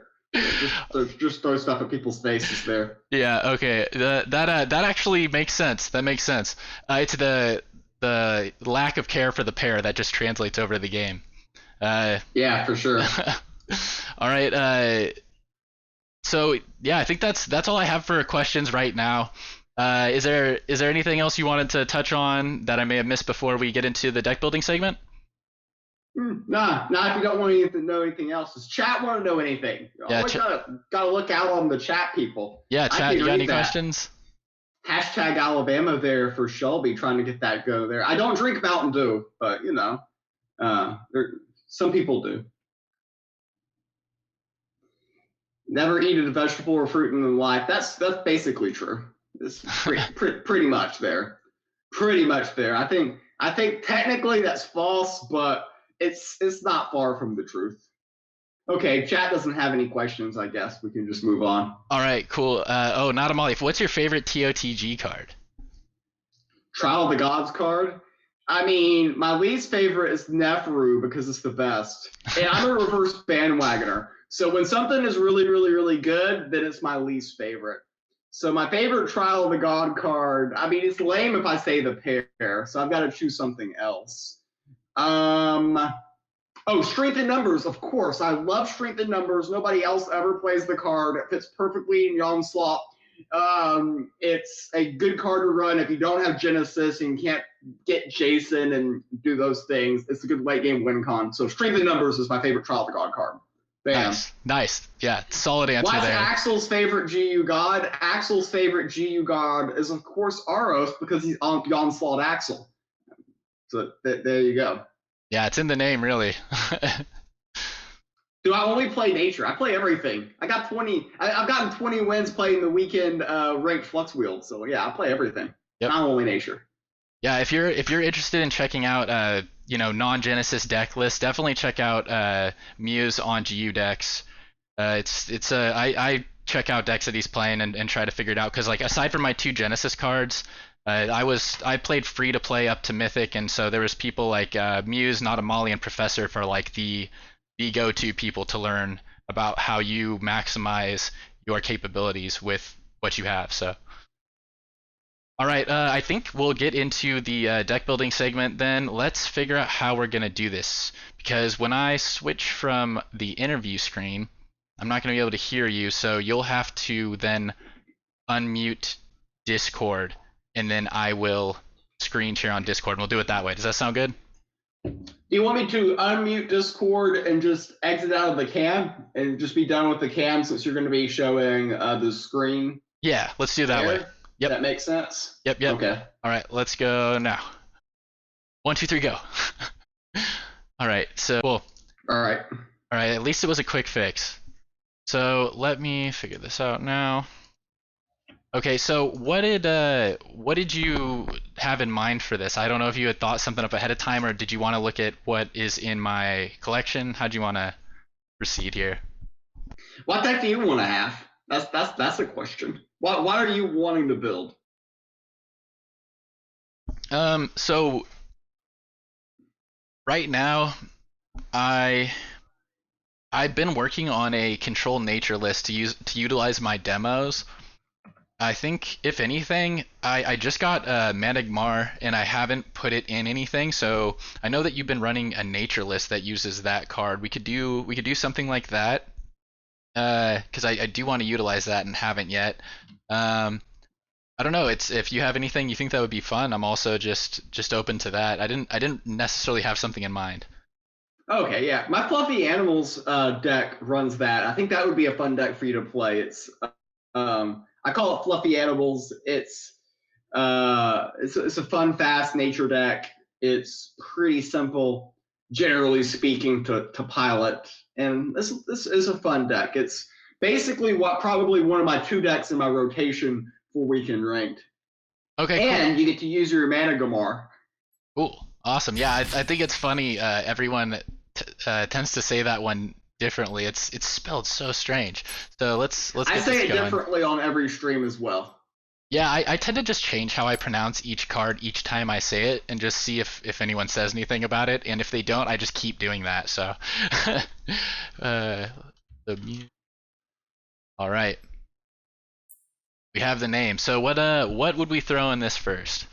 Just throw stuff at people's faces there. Yeah. Okay. That actually makes sense. That makes sense. It's the lack of care for the pear that just translates over to the game. Yeah, for sure. All right. So yeah, I think that's all I have for questions right now. Is there anything else you wanted to touch on that I may have missed before we get into the deck building segment? Nah. If you don't want to know anything else, does chat want to know anything? Yeah, gotta look out on the chat people. Yeah, chat. You got any questions? Hashtag Alabama there for Shelby, trying to get that go there. I don't drink Mountain Dew, but some people do. Never eat a vegetable or fruit in life. That's basically true. It's pretty much there. Pretty much there. I think technically that's false, but it's not far from the truth. Okay, chat doesn't have any questions. I guess we can just move on. All right, cool. Not a Molly. What's your favorite TOTG card? Trial of the Gods card. I mean, my least favorite is Neferu because it's the best. And I'm a reverse bandwagoner. So when something is really, really, really good, then it's my least favorite. So my favorite Trial of the God card, I mean, it's lame if I say the pair, so I've got to choose something else. Strength in Numbers, of course. I love Strength in Numbers. Nobody else ever plays the card. It fits perfectly in Onslaught. It's a good card to run if you don't have Genesis and you can't get Jason and do those things. It's a good late game win con. So Strength in Numbers is my favorite Trial of the God card. Bam. Nice. Yeah, solid answer there. Axel's favorite GU God? Axel's favorite GU God is, of course, Aros because he's on Onslaught Axel. So there you go. Yeah, it's in the name, really. Do I only play nature? I play everything. I've gotten 20 wins playing the weekend ranked Flux Wheel. So yeah, I play everything. Yep. Not only nature. Yeah, if you're interested in checking out non-Genesis deck list, definitely check out Mews on GU decks. I check out decks that he's playing and try to figure it out, because like aside from my 2 Genesis cards, I played free to play up to Mythic, and so there was people like Mews, Not a Molly, and Professor for like the go-to people to learn about how you maximize your capabilities with what you have. So all right, I think we'll get into the deck building segment then. Let's figure out how we're going to do this, because when I switch from the interview screen, I'm not going to be able to hear you, so you'll have to then unmute Discord, and then I will screen share on Discord, and we'll do it that way. Does that sound good? Do you want me to unmute Discord and just exit out of the cam and just be done with the cam, since you're going to be showing the screen? Yeah, let's do that way. Yep. That makes sense? Yep. Okay. All right, let's go now. 1, 2, 3, go. All right, so cool. All right, at least it was a quick fix. So let me figure this out now. Okay, so what did you have in mind for this? I don't know if you had thought something up ahead of time, or did you want to look at what is in my collection? How do you want to proceed here? What deck do you want to have? That's a question. What are you wanting to build? So right now, I've been working on a control nature list to utilize my demos. I think if anything, I just got Manigmar and I haven't put it in anything. So I know that you've been running a nature list that uses that card. We could do something like that. Because I do want to utilize that and haven't yet. Um, I don't know. It's if you have anything you think that would be fun, I'm also just open to that. I didn't necessarily have something in mind. Okay, yeah. My Fluffy Animals deck runs that. I think that would be a fun deck for you to play. I call it Fluffy Animals. It's a fun, fast nature deck. It's pretty simple, generally speaking, to pilot, and this is a fun deck. It's basically what probably one of my two decks in my rotation for weekend ranked, Okay, cool. and you get to use your mana Gamar. Cool. Awesome. Yeah, I think it's funny. Everyone tends to say that one differently. It's spelled so strange. So let's I get this say it going. differently on every stream as well. Yeah, I tend to just change how I pronounce each card each time I say it, and just see if anyone says anything about it. And if they don't, I just keep doing that. So, uh, the Mews. All right, we have the name. So what would we throw in this first?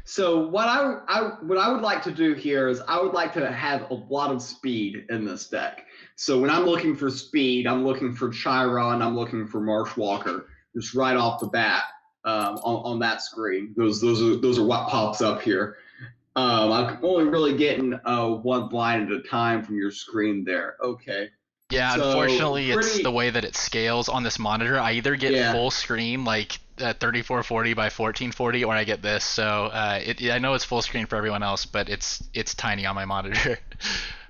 So what I would like to do here is I would like to have a lot of speed in this deck. So when I'm looking for speed, I'm looking for Chiron, I'm looking for Marshwalker, just right off the bat on that screen. Those are what pops up here. I'm only really getting one line at a time from your screen there. Okay, Yeah, so unfortunately, it's the pretty way that it scales on this monitor. I either get yeah. full screen, like 3440 by 1440, or I get this. So I know it's full screen for everyone else, but it's tiny on my monitor.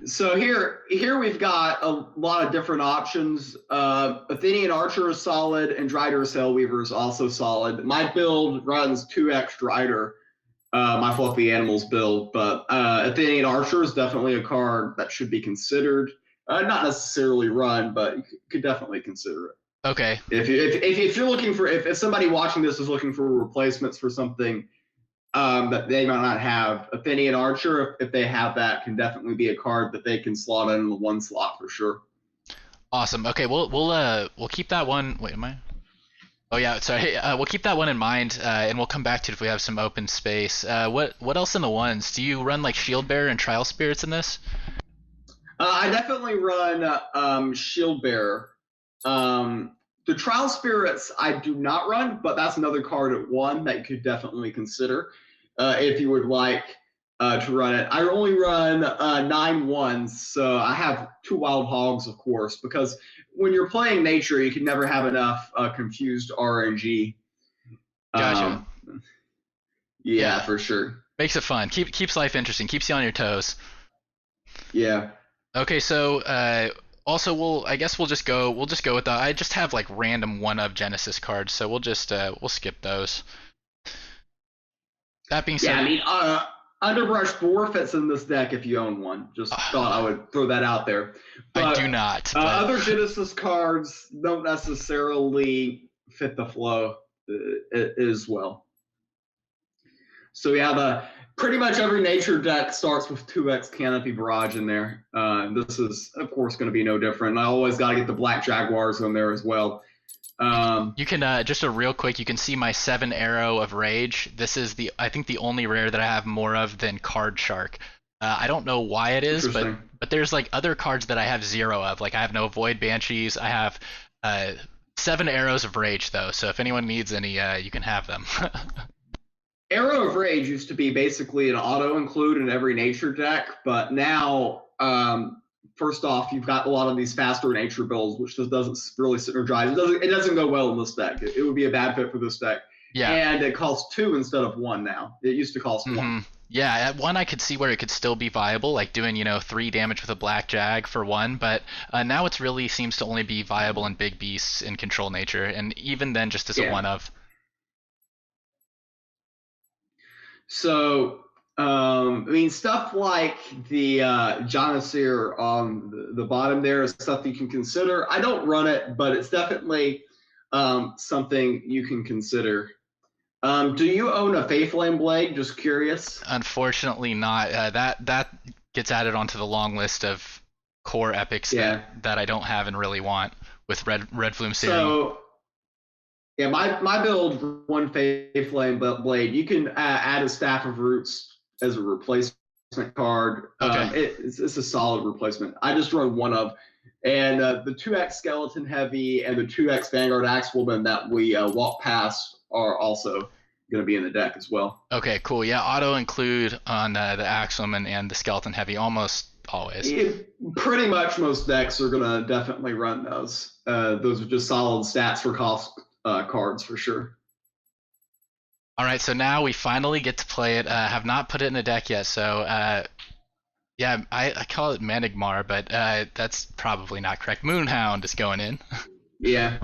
So here we've got a lot of different options. Athenian Archer is solid, and Drider Sailweaver is also solid. My build runs 2x Drider, my Fluffy Animals build, but Athenian Archer is definitely a card that should be considered. Not necessarily run, but you could definitely consider it. Okay. If you're looking for if somebody watching this is looking for replacements for something that they might not have. Athenian Archer, if they have that, can definitely be a card that they can slot in the one slot for sure. Awesome. Okay, we'll keep that one. Wait, am I? Oh yeah, sorry. We'll keep that one in mind, and we'll come back to it if we have some open space. What else in the ones? Do you run like Shield Bearer and Trial Spirits in this? I definitely run Shield Bearer. The Trial Spirits I do not run, but that's another card at one that you could definitely consider if you would like to run it. I only run 9/1s, so I have two Wild Hogs, of course, because when you're playing Nature, you can never have enough confused RNG. Gotcha. Um, yeah, Yeah, for sure. makes it fun. Keeps life interesting. Keeps you on your toes. Yeah. Okay, so also I guess we'll just go with that. I just have like random one of Genesis cards, so we'll skip those. That being Yeah, I said, mean, Underbrush 4 fits in this deck if you own one. Just thought I would throw that out there. I do But not, but other Genesis cards don't necessarily fit the flow as well. So yeah, pretty much every nature deck starts with 2x Canopy Barrage in there. This is, of course, going to be no different. I always got to get the Black Jaguars in there as well. you can just a real quick. You can see my 7 Arrow of Rage. This is I think the only rare that I have more of than Card Shark. I don't know why it is, but Interesting. there's like other cards that I have zero of. Like I have no Void Banshees. I have uh, 7 Arrows of Rage though. So if anyone needs any, you can have them. Arrow of Rage used to be basically an auto include in every nature deck, but now, first off, you've got a lot of these faster nature builds, which just doesn't really synergize. It doesn't go well in this deck. It would be a bad fit for this deck. Yeah. And it costs 2 instead of 1 now. It used to cost 1. Yeah, at one I could see where it could still be viable, like doing 3 damage with a black jag for one, but now it's really seems to only be viable in big beasts in control nature, and even then just as a Yeah. one of. So, I mean, stuff like the Janissir on the bottom there is stuff you can consider. I don't run it, but it's definitely something you can consider. Do you own a Faithflame Blade? Just curious. Unfortunately, not. That gets added onto the long list of core epics Yeah. that I don't have and really want with Red Flume Serum. So Yeah, my build one Flame blade. You can add a Staff of Roots as a replacement card. Okay. It's a solid replacement. I just run one of, and the 2x Skeleton Heavy and the 2x Vanguard Axewoman that we walk past are also going to be in the deck as well. Okay, cool. Yeah, auto include on the Axewoman and the Skeleton Heavy almost always. Pretty much most decks are going to definitely run those. Those are just solid stats for cost cards for sure. All right, so now we finally get to play it. Have not put it in a deck yet, so yeah, I call it Manigmar, but that's probably not correct. Moonhound is going in. Yeah.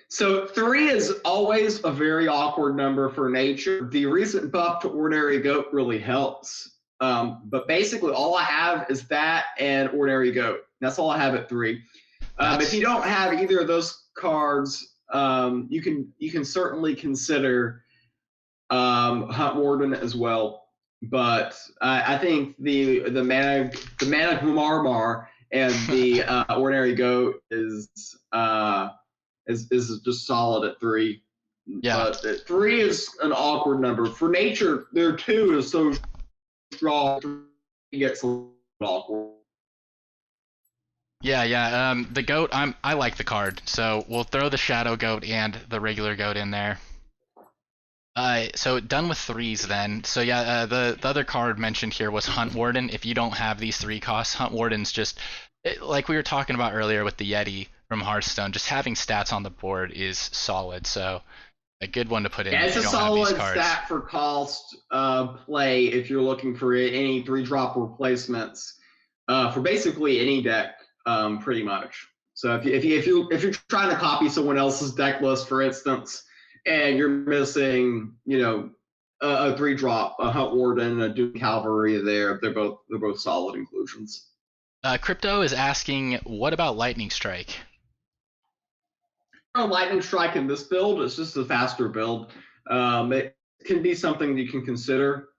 So 3 is always a very awkward number for nature. The recent buff to Ordinary Goat really helps. But basically, all I have is that and Ordinary Goat. That's all I have at 3. If you don't have either of those cards, you can certainly consider Hunt Warden as well. But I think the Manigmar and the Ordinary Goat is just solid at 3. Yeah. But 3 is an awkward number. For nature, their 2 is so strong, it gets a little awkward. Yeah. The goat, I like the card, so we'll throw the Shadow Goat and the regular goat in there. So done with 3s then. So yeah, the other card mentioned here was Hunt Warden. If you don't have these 3 costs, Hunt Warden's just like we were talking about earlier with the Yeti from Hearthstone. Just having stats on the board is solid. So a good one to put in. Yeah, it's if a you don't have these solid cards. stat for cost play if you're looking for any 3-drop replacements for basically any deck, pretty much. So if you're trying to copy someone else's deck list, for instance, and you're missing, a 3-drop, a Hunt Warden, a Doom Cavalry there, they're both solid inclusions. Crypto is asking, what about Lightning Strike? Lightning Strike in this build is just a faster build. It can be something you can consider.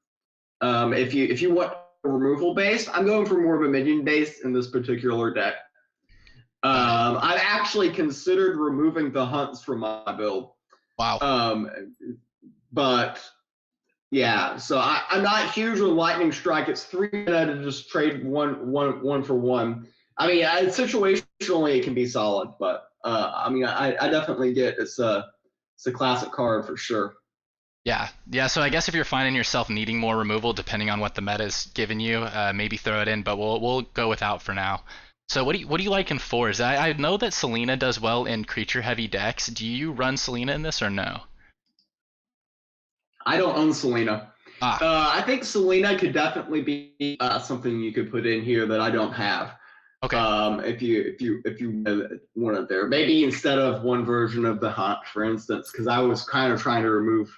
If you want removal based, I'm going for more of a minion based in this particular deck. I've actually considered removing the hunts from my build. Wow. But yeah, so I'm not huge with Lightning Strike. It's 3 mana to just trade one for one. I mean, situationally it can be solid, but I definitely get it's a classic card for sure. Yeah. So I guess if you're finding yourself needing more removal, depending on what the meta's given you, maybe throw it in. But we'll go without for now. So what do you like in 4s? I know that Selena does well in creature heavy decks. Do you run Selena in this or no? I don't own Selena. I think Selena could definitely be something you could put in here that I don't have. Okay. If you want it there, maybe instead of one version of the Hunt, for instance, because I was kind of trying to remove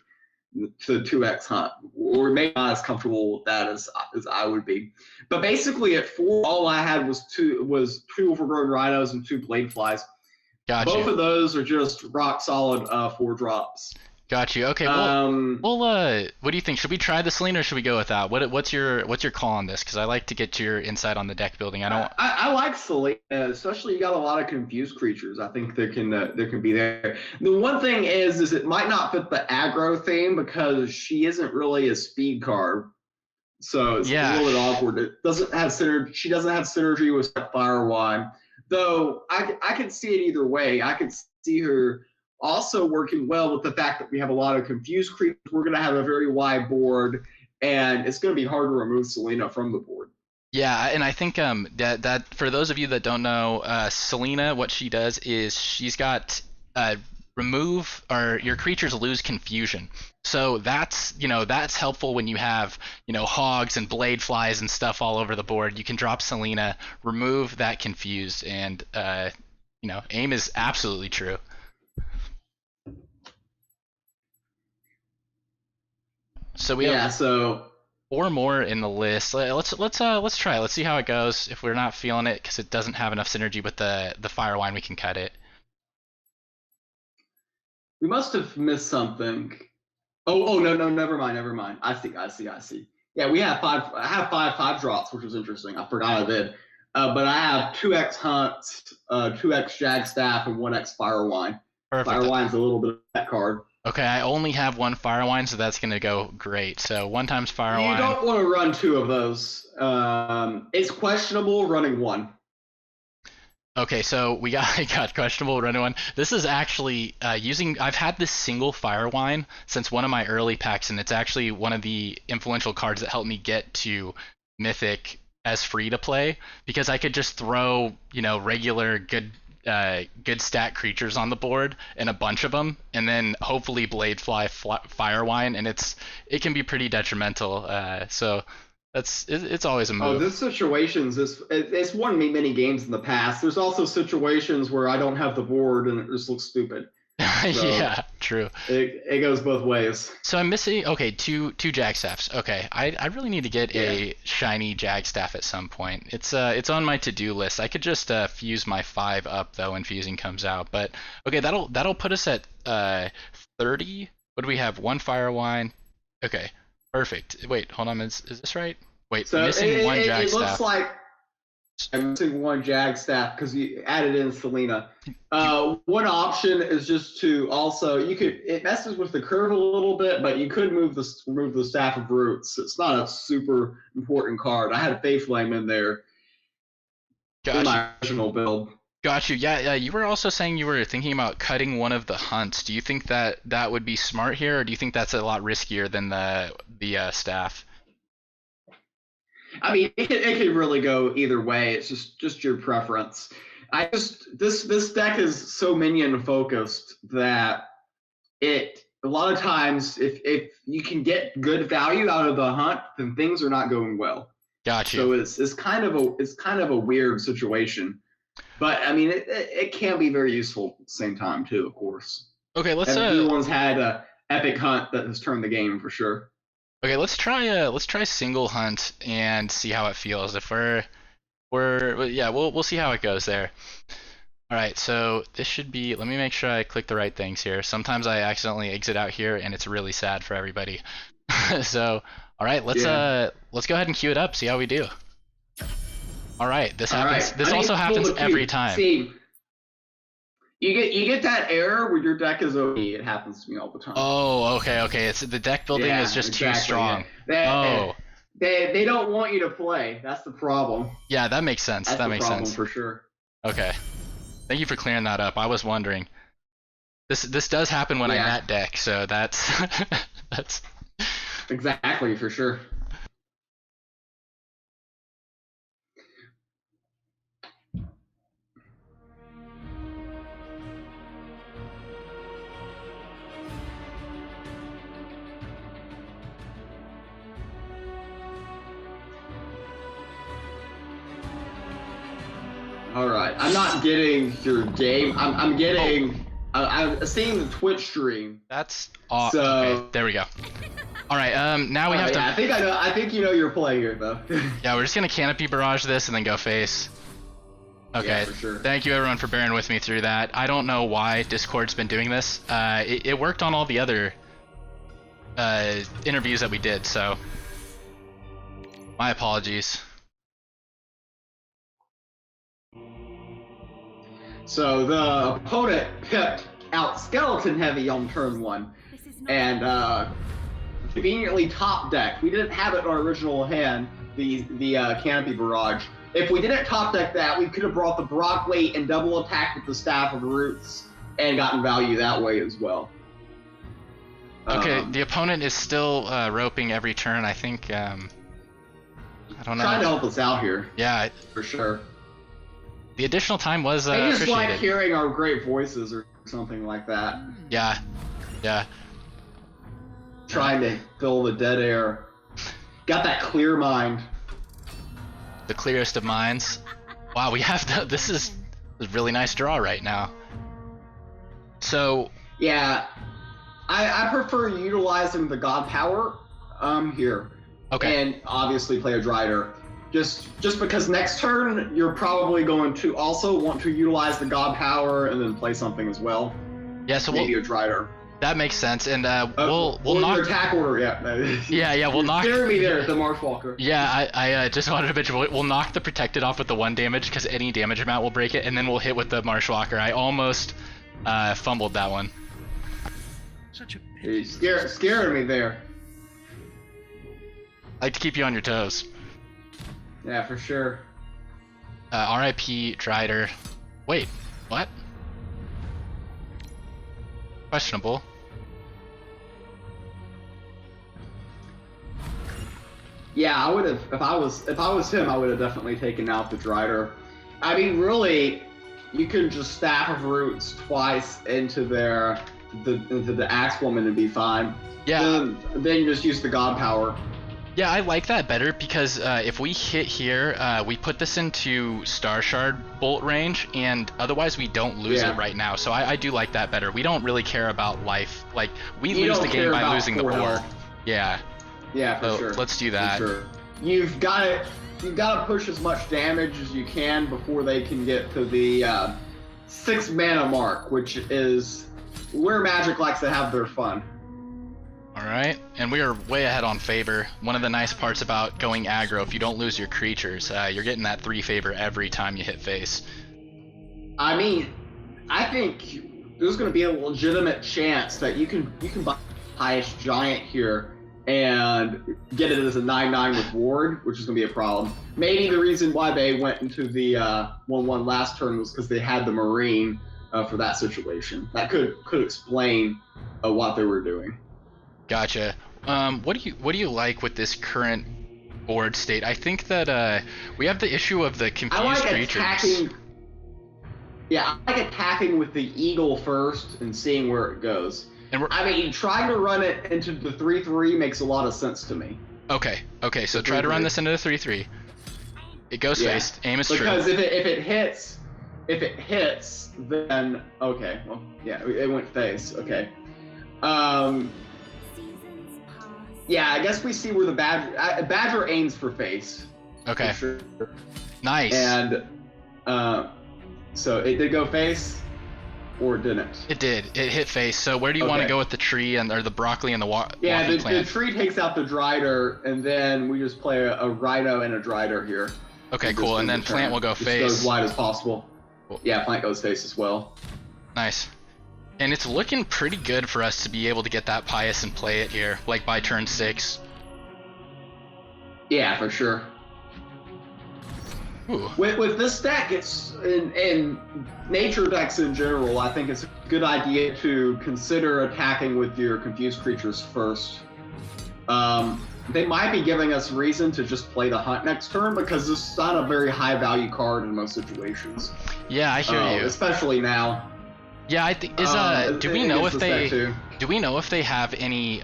the 2x Hunt, or maybe not as comfortable with that as I would be. But basically, at 4, all I had was two Overgrown Rhinos and 2 Bladeflies. Gotcha. Both of those are just rock solid 4-drops. Got you. Okay. Well, what do you think? Should we try the Selena or should we go with that? What's your call on this? Because I like to get your insight on the deck building. I like Selena, especially you got a lot of confused creatures. I think there can be there. The one thing is it might not fit the aggro theme because she isn't really a speed card, so it's a little bit awkward. It doesn't have synergy. She doesn't have synergy with Firewine, though. I could see it either way. I could see her also working well with the fact that we have a lot of confused creatures. We're going to have a very wide board, and it's going to be hard to remove Selena from the board. Yeah, and I think that for those of you that don't know, Selena, what she does is she's got remove, or your creatures lose confusion. So that's helpful when you have hogs and blade flies and stuff all over the board. You can drop Selena, remove that confused, and aim is absolutely true. So we have 4 more in the list. Let's try it. Let's see how it goes. If we're not feeling it because it doesn't have enough synergy with the Firewine, we can cut it. We must have missed something. Oh no, never mind. I see. Yeah, we have 5. I have 5 drops, which was interesting. I forgot I did. But I have 2x Hunt, 2x Jagstaff, and 1x Firewine. Perfect. Firewine's a little bit of that card. Okay, I only have one Firewine, so that's gonna go great. So 1 times You Firewine. don't want to run 2 of those. It's questionable running 1. Okay, so we got questionable running one. This is actually using. I've had this single Firewine since one of my early packs, and it's actually one of the influential cards that helped me get to Mythic as free to play, because I could just throw regular good stat creatures on the board and a bunch of them, and then hopefully Firewine, and it can be pretty detrimental. So it's always a move. Oh, this situations it's won me many games in the past. There's also situations where I don't have the board and it just looks stupid. So yeah, true. It goes both ways. So I'm missing two Jagstaffs. Okay, I really need to get a shiny Jagstaff at some point. It's on my to-do list. I could just fuse my 5 up though when fusing comes out. But okay, that'll put us at 30. What do we have? 1 Firewine. Okay, perfect. Wait, hold on. Is this right? Wait, So missing 1 Jagstaff. It looks like I'm missing 1 Jagstaff because you added in Selena. One option is just to also it messes with the curve a little bit, but you could remove the Staff of Roots. It's not a super important card. I had a Faith Flame in there in my original build. Got you. Yeah. You were also saying you were thinking about cutting one of the hunts. Do you think that would be smart here, or do you think that's a lot riskier than the staff? I mean, it could really go either way. It's just your preference. This deck is so minion focused that a lot of times if you can get good value out of the hunt, then things are not going well. Got you. So it's kind of a weird situation. But I mean, it can be very useful at the same time too, of course. Okay, let's. Everyone's had an epic hunt that has turned the game for sure. Okay, let's try single hunt and see how it feels. If we'll see how it goes there. All right, so this should be. Let me make sure I click the right things here. Sometimes I accidentally exit out here, and it's really sad for everybody. So, all right, let's go ahead and queue it up. See how we do. All right, this happens. This also happens every time. See, you get that error where your deck is OP. It happens to me all the time. Oh, okay. It's the deck building is just too strong. Yeah. They don't want you to play. That's the problem. Yeah, that makes sense. That makes sense for sure. Okay, thank you for clearing that up. I was wondering. This does happen when I net deck, so that's that's exactly for sure. All right, I'm not getting your game. I'm getting. I'm seeing the Twitch stream. That's awesome. So, okay, there we go. All right, now we have to. I think I know. I think you know your play here, though. Yeah, we're just gonna Canopy Barrage this and then go face. Okay. Yeah, for sure. Thank you everyone for bearing with me through that. I don't know why Discord's been doing this. It worked on all the other interviews that we did, so my apologies. So the opponent picked out Skeleton Heavy on turn 1, and conveniently top deck. We didn't have it in our original hand, the Canopy Barrage. If we didn't top deck that, we could have brought the Broccoli and double attack with the Staff of Roots and gotten value that way as well. Okay, the opponent is still roping every turn. I think. I don't know. Trying to help us out here. Yeah, for sure. The additional time was I just appreciated. like hearing our great voices or something like that. Yeah. Trying to fill the dead air. Got that clear mind. The clearest of minds. Wow, we have this is a really nice draw right now. So. Yeah, I prefer utilizing the God Power here. Okay. And obviously play a Drider. Just because next turn you're probably going to also want to utilize the God Power and then play something as well. Yeah, so maybe a Drider. That makes sense, and we'll knock your attack order. Yeah, we'll knock. Scare me there, the Marshwalker. Yeah, I just wanted to mention we'll knock the protected off with the 1 damage because any damage amount will break it, and then we'll hit with the Marshwalker. I almost Fumbled that one. Such a You scaring me there. I like to keep you on your toes. Yeah, for sure. RIP Drider. Wait, what? Questionable. Yeah, I would have if I was him, I would have definitely taken out the Drider. I mean, really, you can just Staff of Roots twice into the Axewoman and be fine. Yeah. Then you just use the God Power. Yeah, I like that better because if we hit here, we put this into Star Shard bolt range, and otherwise we don't lose it right now. So I do like that better. We don't really care about life. Like, we lose the game by losing the board. Yeah. Yeah, for sure. Let's do that. For sure. You've got to push as much damage as you can before they can get to the 6 mana mark, which is where Magic likes to have their fun. Alright, and we are way ahead on favor. One of the nice parts about going aggro, if you don't lose your creatures, you're getting that 3 favor every time you hit face. I mean, I think there's going to be a legitimate chance that you can buy highest giant here and get it as a 9/9 with ward, which is going to be a problem. Maybe the reason why they went into the 1/1 last turn was because they had the Marine for that situation. That could explain what they were doing. Gotcha. What do you like with this current board state? I think that we have the issue of the confused creatures. I like attacking with the Eagle first and seeing where it goes. And I mean, trying to run it into the 3/3 makes a lot of sense to me. Okay, so try to run this into the 3/3. It goes face. Aim is true. Because if it hits, then okay. Well, yeah, it went face. Okay. Yeah, I guess we see where the Badger aims for face. Okay. For sure. Nice. And so it did go face, or it didn't? It did. It hit face. So where do you want to go with the tree or the broccoli and the plant? The tree takes out the Drider, and then we just play a Rhino and a Drider here. Okay, cool. And then plant will go face. Go as wide as possible. Cool. Yeah, plant goes face as well. Nice. And it's looking pretty good for us to be able to get that Pious and play it here, like by turn 6. Yeah, for sure. Ooh. With this deck, it's in nature decks in general, I think it's a good idea to consider attacking with your confused creatures first. They might be giving us reason to just play the Hunt next turn because this is not a very high value card in most situations. Yeah, I hear you. Especially now. Yeah, I think do we know if they have any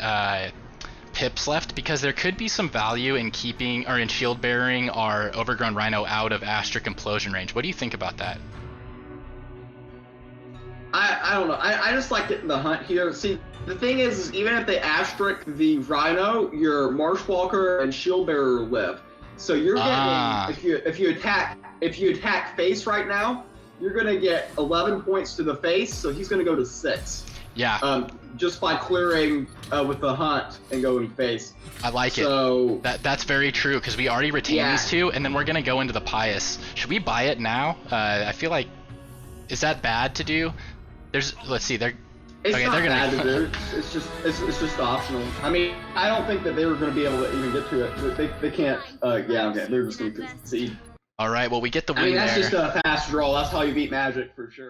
pips left? Because there could be some value in keeping or in shield bearing our Overgrown Rhino out of Astric Implosion range. What do you think about that? I don't know. I just like getting the Hunt here. See, the thing is even if they Astric the Rhino, your Marshwalker and Shield Bearer live. So you're getting if you attack face right now, you're gonna get 11 points to the face, so he's gonna go to 6. Yeah. Just by clearing with the Hunt and going face. I like it. That's very true because we already retained these two, and then we're gonna go into the Pious. Should we buy it now? I feel like, is that bad to do? Let's see. It's not bad to do. It's just optional. I mean, I don't think that they were going to be able to even get to it. They can't. They're just going to concede. All right. Well, we get the win. I mean, that's just a fast draw. That's how you beat Magic for sure.